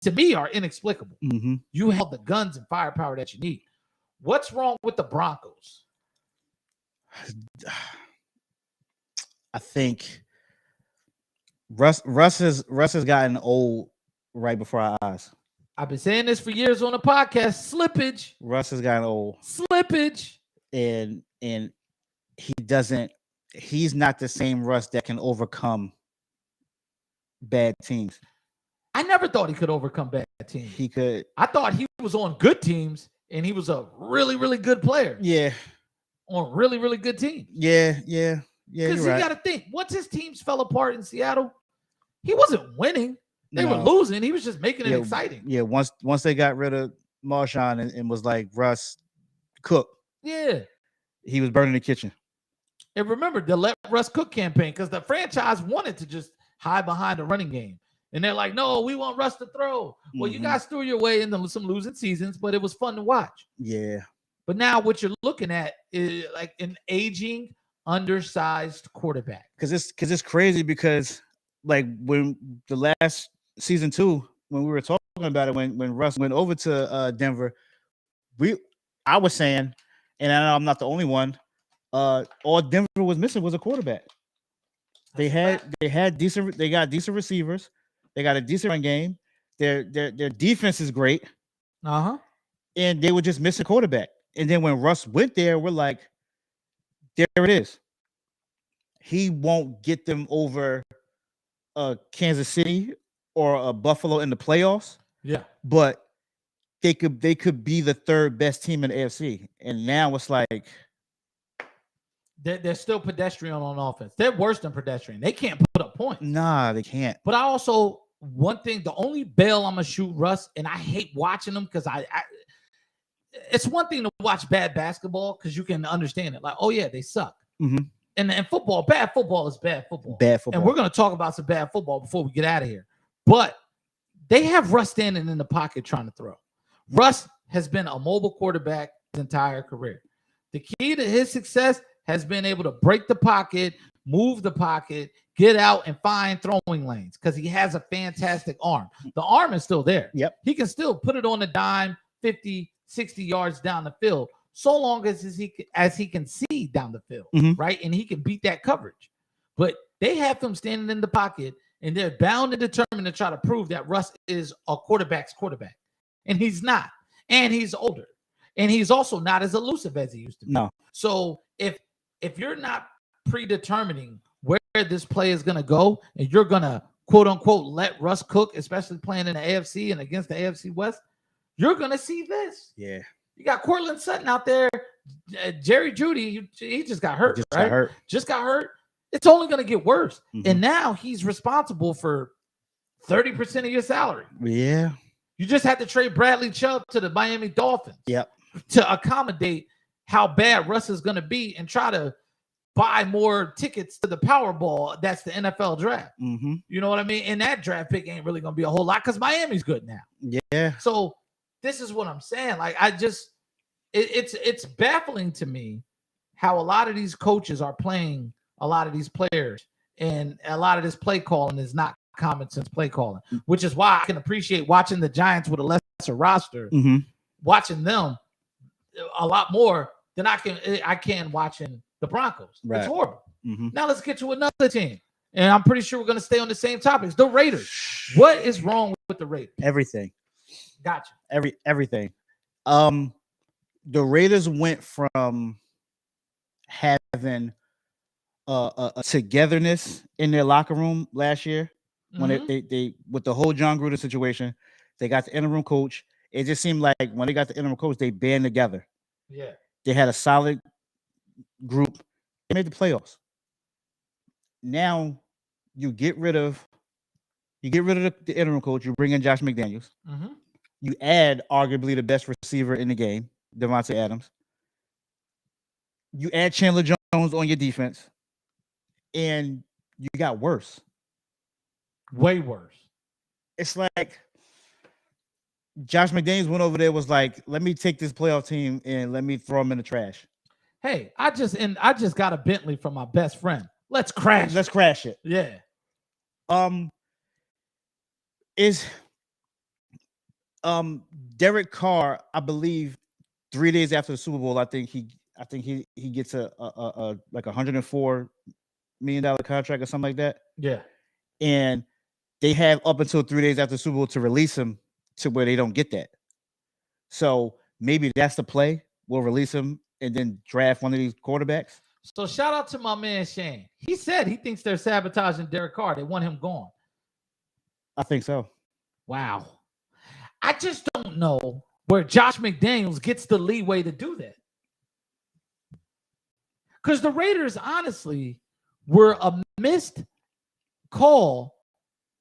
to me are inexplicable. You have the guns and firepower that you need. What's wrong with the Broncos? I think Russ has gotten old right before our eyes. I've been saying this for years on the podcast. Slippage. Russ has gotten old. Slippage. And he's not the same Russ that can overcome bad teams. I never thought he could overcome bad teams. He could. I thought he was on good teams and he was a really, really good player. Yeah. On really, really good teams. Yeah. Because you got to think, once his teams fell apart in Seattle, he wasn't winning. They were losing. He was just making it exciting. Yeah. Once they got rid of Marshawn and was like, Russ, cook. Yeah. He was burning the kitchen. And remember the Let Russ Cook campaign, because the franchise wanted to just hide behind a running game. And they're like, no, we want Russ to throw. Well, you guys threw your way into some losing seasons, but it was fun to watch. Yeah. But now what you're looking at is like an aging, undersized quarterback. Because it's crazy because like when the last season 2, when we were talking about it, when Russ went over to Denver, I was saying, and I know I'm not the only one, all Denver was missing was a quarterback. They got decent receivers. They got a decent run game. Their defense is great, and they were just missing quarterback. And then when Russ went there, we're like, there it is. He won't get them over Kansas City or a Buffalo in the playoffs. Yeah, but they could be the third best team in the AFC. And now it's like they're still pedestrian on offense. They're worse than pedestrian. They can't put up points. Nah, they can't. But I also one thing, the only bail I'm gonna shoot Russ, and I hate watching them because I it's one thing to watch bad basketball because you can understand it. Like, oh yeah, they suck. Mhm. And football, bad football is bad football. Bad football. And we're gonna talk about some bad football before we get out of here. But they have Russ standing in the pocket trying to throw. Russ has been a mobile quarterback his entire career. The key to his success has been able to break the pocket, move the pocket, get out and find throwing lanes because he has a fantastic arm. The arm is still there. Yep. He can still put it on the dime 50, 60 yards down the field, so long as he can see down the field, right? And he can beat that coverage. But they have him standing in the pocket, and they're bound and determined to try to prove that Russ is a quarterback's quarterback. And he's not. And he's older. And he's also not as elusive as he used to be. No. So if you're not predetermining where this play is going to go, and you're going to, quote unquote, let Russ cook, especially playing in the AFC and against the AFC West, you're going to see this. Yeah. You got Cortland Sutton out there. Jerry Jeudy, he just got hurt, Just got hurt. It's only going to get worse. And now he's responsible for 30% of your salary. Yeah. You just had to trade Bradley Chubb to the Miami Dolphins. Yep. To accommodate how bad Russ is going to be and try to buy more tickets to the Powerball. That's the NFL draft. You know what I mean? And that draft pick ain't really going to be a whole lot because Miami's good now. Yeah. So this is what I'm saying. Like, it's baffling to me how a lot of these coaches are playing a lot of these players, and a lot of this play calling is not common sense play calling, which is why I can appreciate watching the Giants with a lesser roster, watching them a lot more than I can watching the Broncos. Right. It's horrible. Now let's get to another team. And I'm pretty sure we're going to stay on the same topics. The Raiders. What is wrong with the Raiders? Everything. Gotcha. Everything. The Raiders went from having a togetherness in their locker room last year when they with the whole John Gruden situation. They got the interim coach. It just seemed like when they got the interim coach, they band together. Yeah. They had a solid group. They made the playoffs. Now you get rid of the interim coach. You bring in Josh McDaniels. You add arguably the best receiver in the game, Devontae Adams. You add Chandler Jones on your defense, and you got worse. Way worse. It's like Josh McDaniels went over there, was like, let me take this playoff team and let me throw them in the trash. Hey, I just got a Bentley from my best friend. Let's crash it. Yeah. Is Derek Carr, I believe 3 days after the Super Bowl, I think he gets a like $104 million contract or something like that. Yeah. And they have up until 3 days after the Super Bowl to release him to where they don't get that. So maybe that's the play. We'll release him and then draft one of these quarterbacks. So shout out to my man Shane. He said he thinks they're sabotaging Derek Carr. They want him gone. I think so. Wow. I just don't know where Josh McDaniels gets the leeway to do that. Because the Raiders, honestly, were a missed call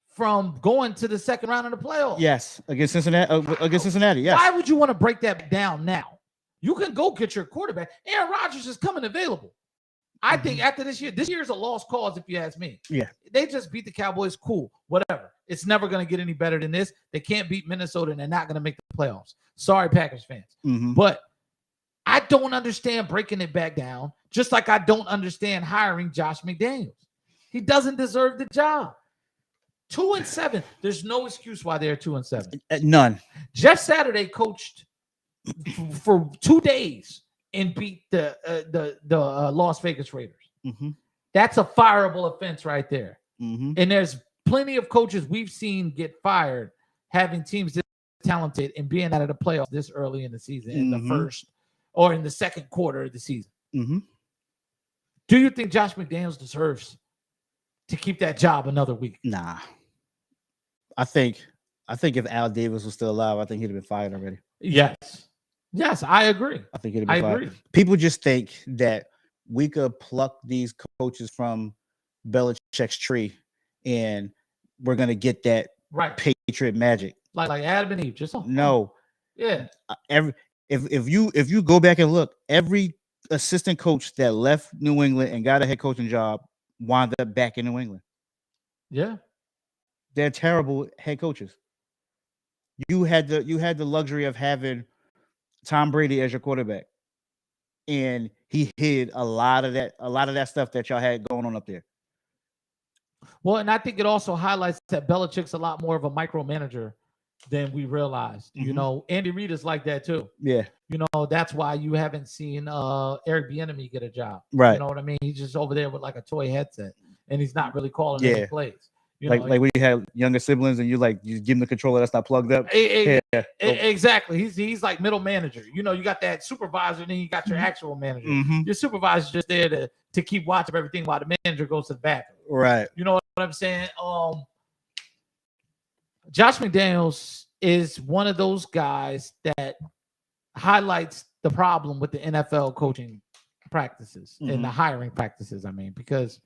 from going to the second round of the playoffs. Yes, against Cincinnati. Yes. Why would you want to break that down now? You can go get your quarterback. Aaron Rodgers is coming available. I think after this year is a lost cause, if you ask me. Yeah. They just beat the Cowboys. Cool. Whatever. It's never going to get any better than this. They can't beat Minnesota, and they're not going to make the playoffs. Sorry, Packers fans. But I don't understand breaking it back down, just like I don't understand hiring Josh McDaniels. He doesn't deserve the job. 2-7. There's no excuse why they're 2-7. None. Jeff Saturday coached for 2 days and beat the Las Vegas Raiders. That's a fireable offense right there. And there's plenty of coaches we've seen get fired having teams this talented and being out of the playoffs this early in the season, in the first or in the second quarter of the season. Do you think Josh McDaniels deserves to keep that job another week? Nah. I think if Al Davis was still alive, I think he'd have been fired already. Yes, I agree. I think he'd have been fired. People just think that we could pluck these coaches from Belichick's tree and we're gonna get that Patriot magic. Like Adam and Eve, just no. Yeah. If you go back and look, every assistant coach that left New England and got a head coaching job wound up back in New England. Yeah. They're terrible head coaches. You had the luxury of having Tom Brady as your quarterback, and he hid a lot of that stuff that y'all had going on up there. Well, and I think it also highlights that Belichick's a lot more of a micromanager than we realized. You know, Andy Reid is like that too. Yeah. You know, that's why you haven't seen Eric Bieniemy get a job. Right. You know what I mean? He's just over there with like a toy headset, and he's not really calling any plays. You like know, when you have younger siblings and you give them the controller that's not plugged up. Exactly. He's like middle manager. You know, you got that supervisor, and then you got your actual manager. Your supervisor's just there to keep watch of everything while the manager goes to the bathroom. Right. You know what I'm saying? Josh McDaniels is one of those guys that highlights the problem with the NFL coaching practices and the hiring practices. I mean, because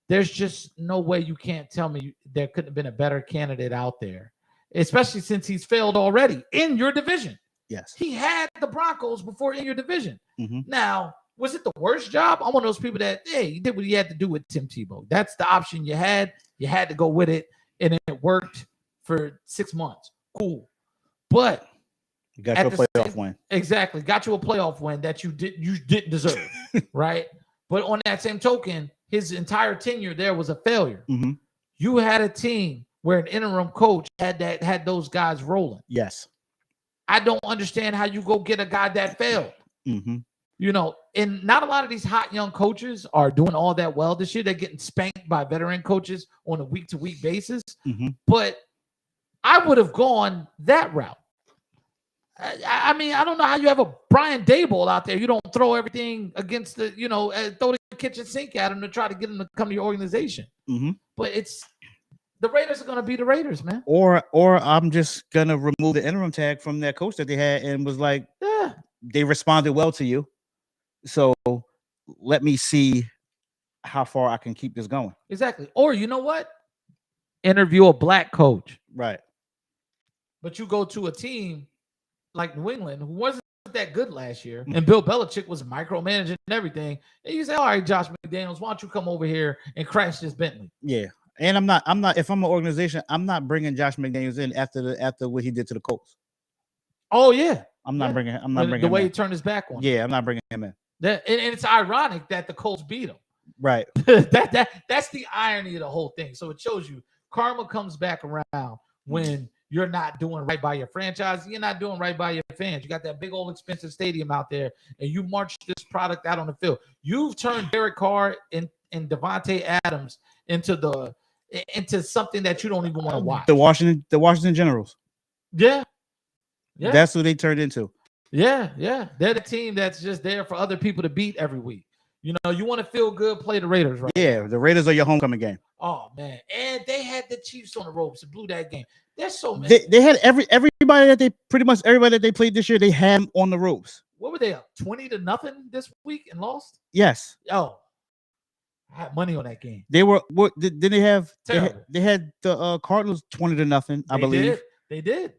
there's just no way you can't tell me there couldn't have been a better candidate out there, especially since he's failed already in your division. Yes. He had the Broncos before in your division. Now, was it the worst job? I'm one of those people that, hey, he did what he had to do with Tim Tebow. That's the option you had. You had to go with it, and it worked for 6 months. Cool. But you got your playoff win. Exactly. Got you a playoff win that you didn't deserve. Right? But on that same token, his entire tenure there was a failure. You had a team where an interim coach had those guys rolling. Yes. I don't understand how you go get a guy that failed. You know, and not a lot of these hot young coaches are doing all that well this year. They're getting spanked by veteran coaches on a week-to-week basis. But I would have gone that route. I mean, I don't know how you have a Brian Daboll out there. You don't throw everything against the, throw the kitchen sink at him to try to get him to come to your organization. But the Raiders are going to be the Raiders, man. Or I'm just going to remove the interim tag from that coach that they had and was like, they responded well to you. So let me see how far I can keep this going. Exactly. Or you know what? Interview a black coach. Right. But you go to a team like New England, who wasn't that good last year, and Bill Belichick was micromanaging and everything. And you say, all right, Josh McDaniels, why don't you come over here and crash this Bentley? Yeah. And I'm not, if I'm an organization, I'm not bringing Josh McDaniels in after what he did to the Colts. Oh, yeah. I'm not bringing the way he turned his back on. Yeah, I'm not bringing him in. And it's ironic that the Colts beat him. Right. That's the irony of the whole thing. So it shows you karma comes back around when you're not doing right by your franchise. You're not doing right by your fans. You got that big old expensive stadium out there, and you march this product out on the field. You've turned Derek Carr and Devontae Adams into something that you don't even want to watch. The Washington Generals. Yeah. That's what they turned into. Yeah. They're the team that's just there for other people to beat every week. You know, you want to feel good, play the Raiders, right? Yeah, the Raiders are your homecoming game. Oh, man. And they had the Chiefs on the ropes and blew that game. There's so many. They had everybody that they played this year, they had them on the ropes. What were they up? 20-0 this week and lost? Yes. Oh. I had money on that game. They were did they have terrible. They had the Cardinals 20-0, I believe. They did.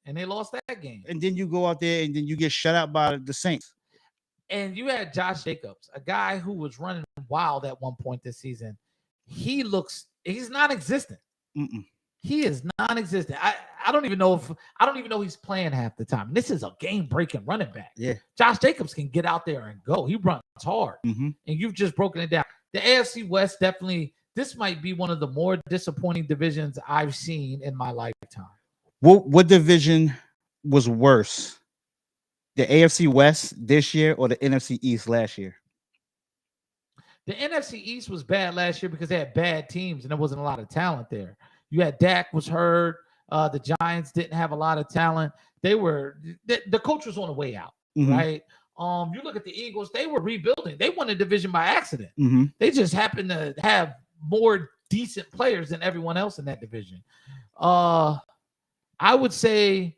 And they lost that game. And then you go out there and then you get shut out by the Saints. And you had Josh Jacobs, a guy who was running wild at one point this season. He's non-existent. He is non-existent. I don't even know he's playing half the time. This is a game-breaking running back. Yeah. Josh Jacobs can get out there and go. He runs hard. And you've just broken it down. The AFC West definitely, this might be one of the more disappointing divisions I've seen in my lifetime. What division was worse? The AFC West this year or the NFC East last year? The NFC East was bad last year because they had bad teams and there wasn't a lot of talent there. You had Dak was hurt. The Giants didn't have a lot of talent. The coach was on the way out, right? You look at the Eagles, they were rebuilding. They won a division by accident. They just happened to have more decent players than everyone else in that division. I would say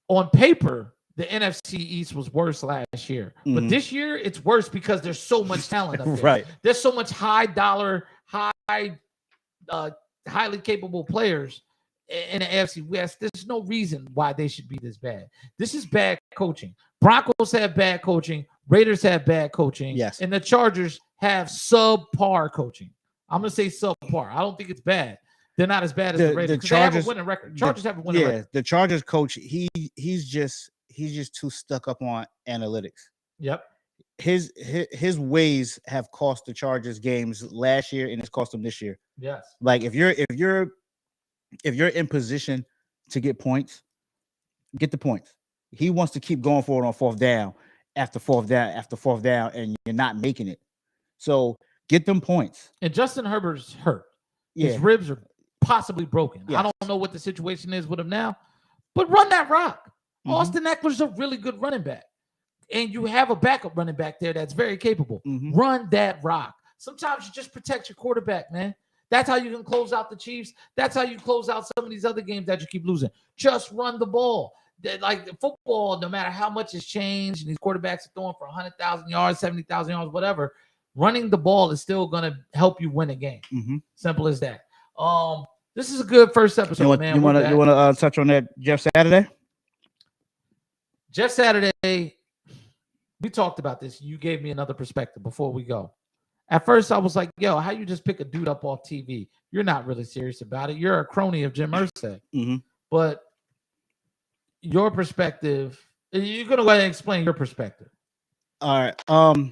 on paper, the NFC East was worse last year. But this year, it's worse because there's so much talent up there. Right. There's so much highly capable players in the AFC West. There's no reason why they should be this bad. This is bad coaching. Broncos have bad coaching. Raiders have bad coaching. Yes. And the Chargers have subpar coaching. I'm going to say subpar. I don't think it's bad. They're not as bad as the Raiders. They have a winning record. Chargers have a winning record. The Chargers coach, he's just too stuck up on analytics. Yep. His ways have cost the Chargers games last year, and it's cost them this year. Yes. Like if you're in position to get points, get the points. He wants to keep going for it on fourth down after fourth down, and you're not making it. So get them points. And Justin Herbert's hurt. Yeah. His ribs are possibly broken. Yes. I don't know what the situation is with him now, but run that rock. Austin Eckler's a really good running back. And you have a backup running back there that's very capable. Run that rock. Sometimes you just protect your quarterback, man. That's how you can close out the Chiefs. That's how you close out some of these other games that you keep losing. Just run the ball. Like the football, no matter how much has changed, and these quarterbacks are throwing for 100,000 yards, 70,000 yards, whatever, running the ball is still going to help you win a game. Simple as that. This is a good first episode, man. You want to touch on that Jeff Saturday? Jeff Saturday, we talked about this. You gave me another perspective before we go. At first, I was like, yo, how you just pick a dude up off TV? You're not really serious about it. You're a crony of Jim Irsay. But your perspective, you're going to go ahead and explain your perspective. All right.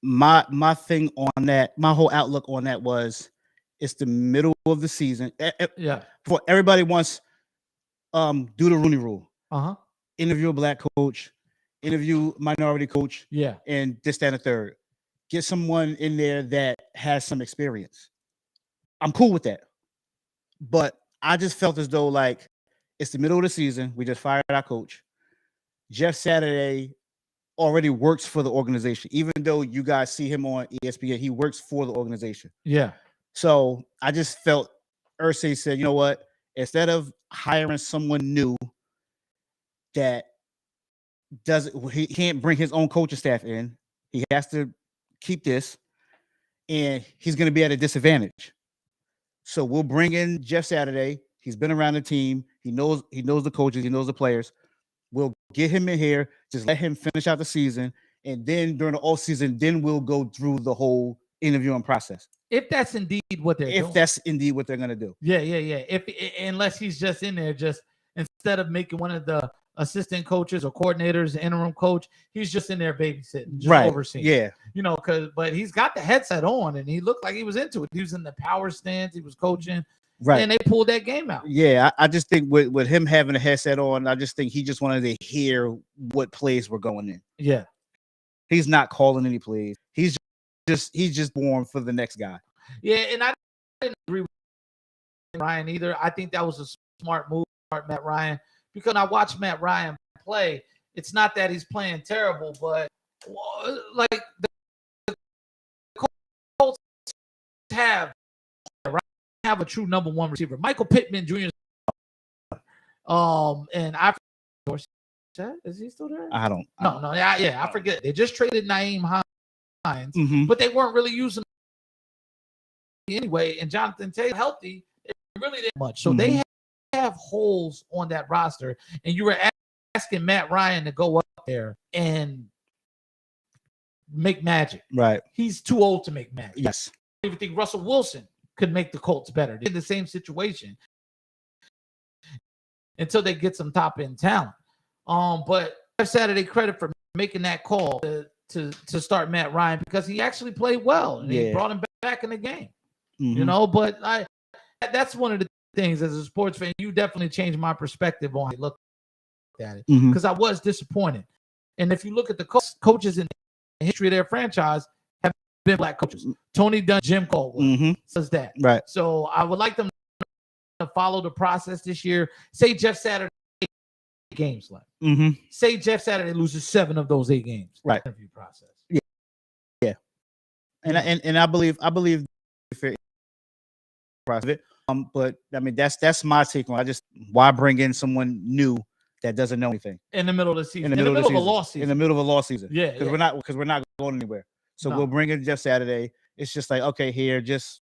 My thing on that, my whole outlook on that was it's the middle of the season. Yeah. For everybody wants do the Rooney Rule. Interview a black coach, interview minority coach, and this, that, and the third. Get someone in there that has some experience. I'm cool with that. But I just felt as though like it's the middle of the season. We just fired our coach. Jeff Saturday already works for the organization. Even though you guys see him on ESPN, he works for the organization. Yeah. So I just felt Irsay said, you know what? Instead of hiring someone new that he can't bring his own coaching staff in, he has to keep this, and he's going to be at a disadvantage. So we'll bring in Jeff Saturday. He's been around the team. He knows the coaches. He knows the players. We'll get him in here. Just let him finish out the season, and then during the off season, then we'll go through the whole interviewing process. If that's indeed what they're doing. If that's indeed what they're going to do. Yeah. If unless he's just in there, just instead of making one of the assistant coaches or coordinators, the interim coach, he's just in there babysitting, just overseeing. Yeah. But he's got the headset on and he looked like he was into it. He was in the power stance, he was coaching. Right. And they pulled that game out. Yeah. I just think with him having a headset on, I just think he just wanted to hear what plays were going in. Yeah. He's not calling any plays. He's just born for the next guy. Yeah, and I didn't agree with Ryan either. I think that was a smart move, Matt Ryan, because I watched Matt Ryan play. It's not that he's playing terrible, but like the Colts have a true number one receiver. Michael Pittman Jr. And I is he still there? I don't. No. Yeah, I forget. They just traded Nyheim Hines, but they weren't really using him anyway. And Jonathan Taylor healthy, it really didn't much. So they have holes on that roster, and you were asking Matt Ryan to go up there and make magic. Right. He's too old to make magic. Yes. I even think Russell Wilson could make the Colts better. They're in the same situation until they get some top end talent. But Saturday credit for making that call to start Matt Ryan, because he actually played well and he brought him back in the game. But that's one of the things as a sports fan, you definitely changed my perspective on how I looked at it, because I was disappointed. And if you look at the coaches in history of their franchise have been black coaches. Tony Dunn, Jim Caldwell says that. Right. So I would like them to follow the process this year. Say Jeff Saturday games left. Say Jeff Saturday loses 7 of those 8 games. Right. Interview process. Yeah. And I believe if it process it. But I mean that's my take on it. I just why bring in someone new that doesn't know anything in the middle of the season. In the middle of a lost season. In the middle of a lost seson. Yeah. Because we're not going anywhere. So we'll bring in Jeff Saturday. It's just like, okay, here, just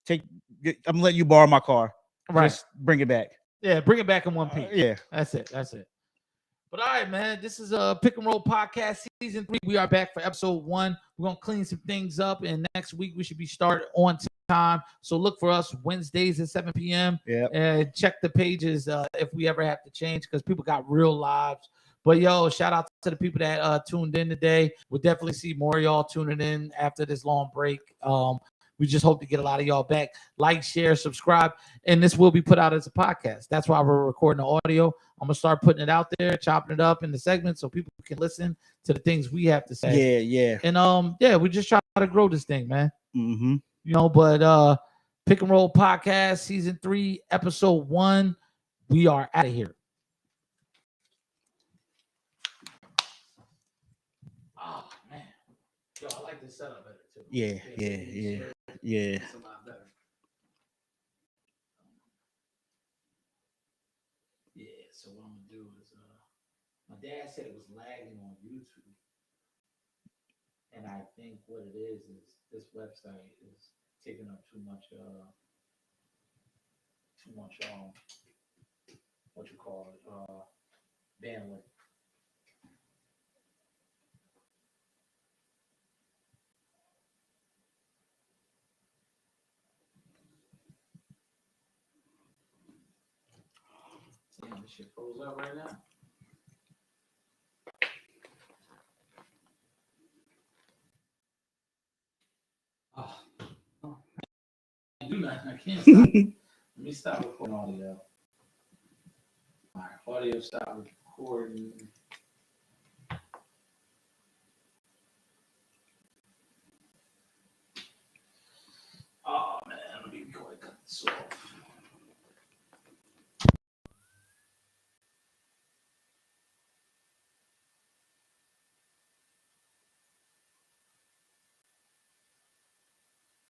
I'm letting you borrow my car. Right. Just bring it back. Yeah, bring it back in one piece. Yeah. That's it. But all right, man. This is a Pick and Roll podcast season 3. We are back for episode 1. We're gonna clean some things up, and next week we should be started on time. So look for us Wednesdays at 7 p.m. Yeah. And check the pages if we ever have to change because people got real lives. But yo, shout out to the people that tuned in today. We'll definitely see more of y'all tuning in after this long break. We just hope to get a lot of y'all back. Like, share, subscribe, and this will be put out as a podcast. That's why we're recording the audio. I'm gonna start putting it out there, chopping it up in the segments so people can listen to the things we have to say. Yeah. And we just try to grow this thing, man. You know, but Pick and Roll podcast season 3, episode 1. We are out of here. Oh man, yo, I like this setup better too. Yeah. It's a lot better. Yeah, so what I'm gonna do is my dad said it was lagging on YouTube. And I think what it is this website is taking up too much bandwidth. Damn, this shit froze up right now. Oh. I do not. I can't stop. Let me stop recording audio. All right, audio stop recording. Oh man, let me go ahead and cut this off.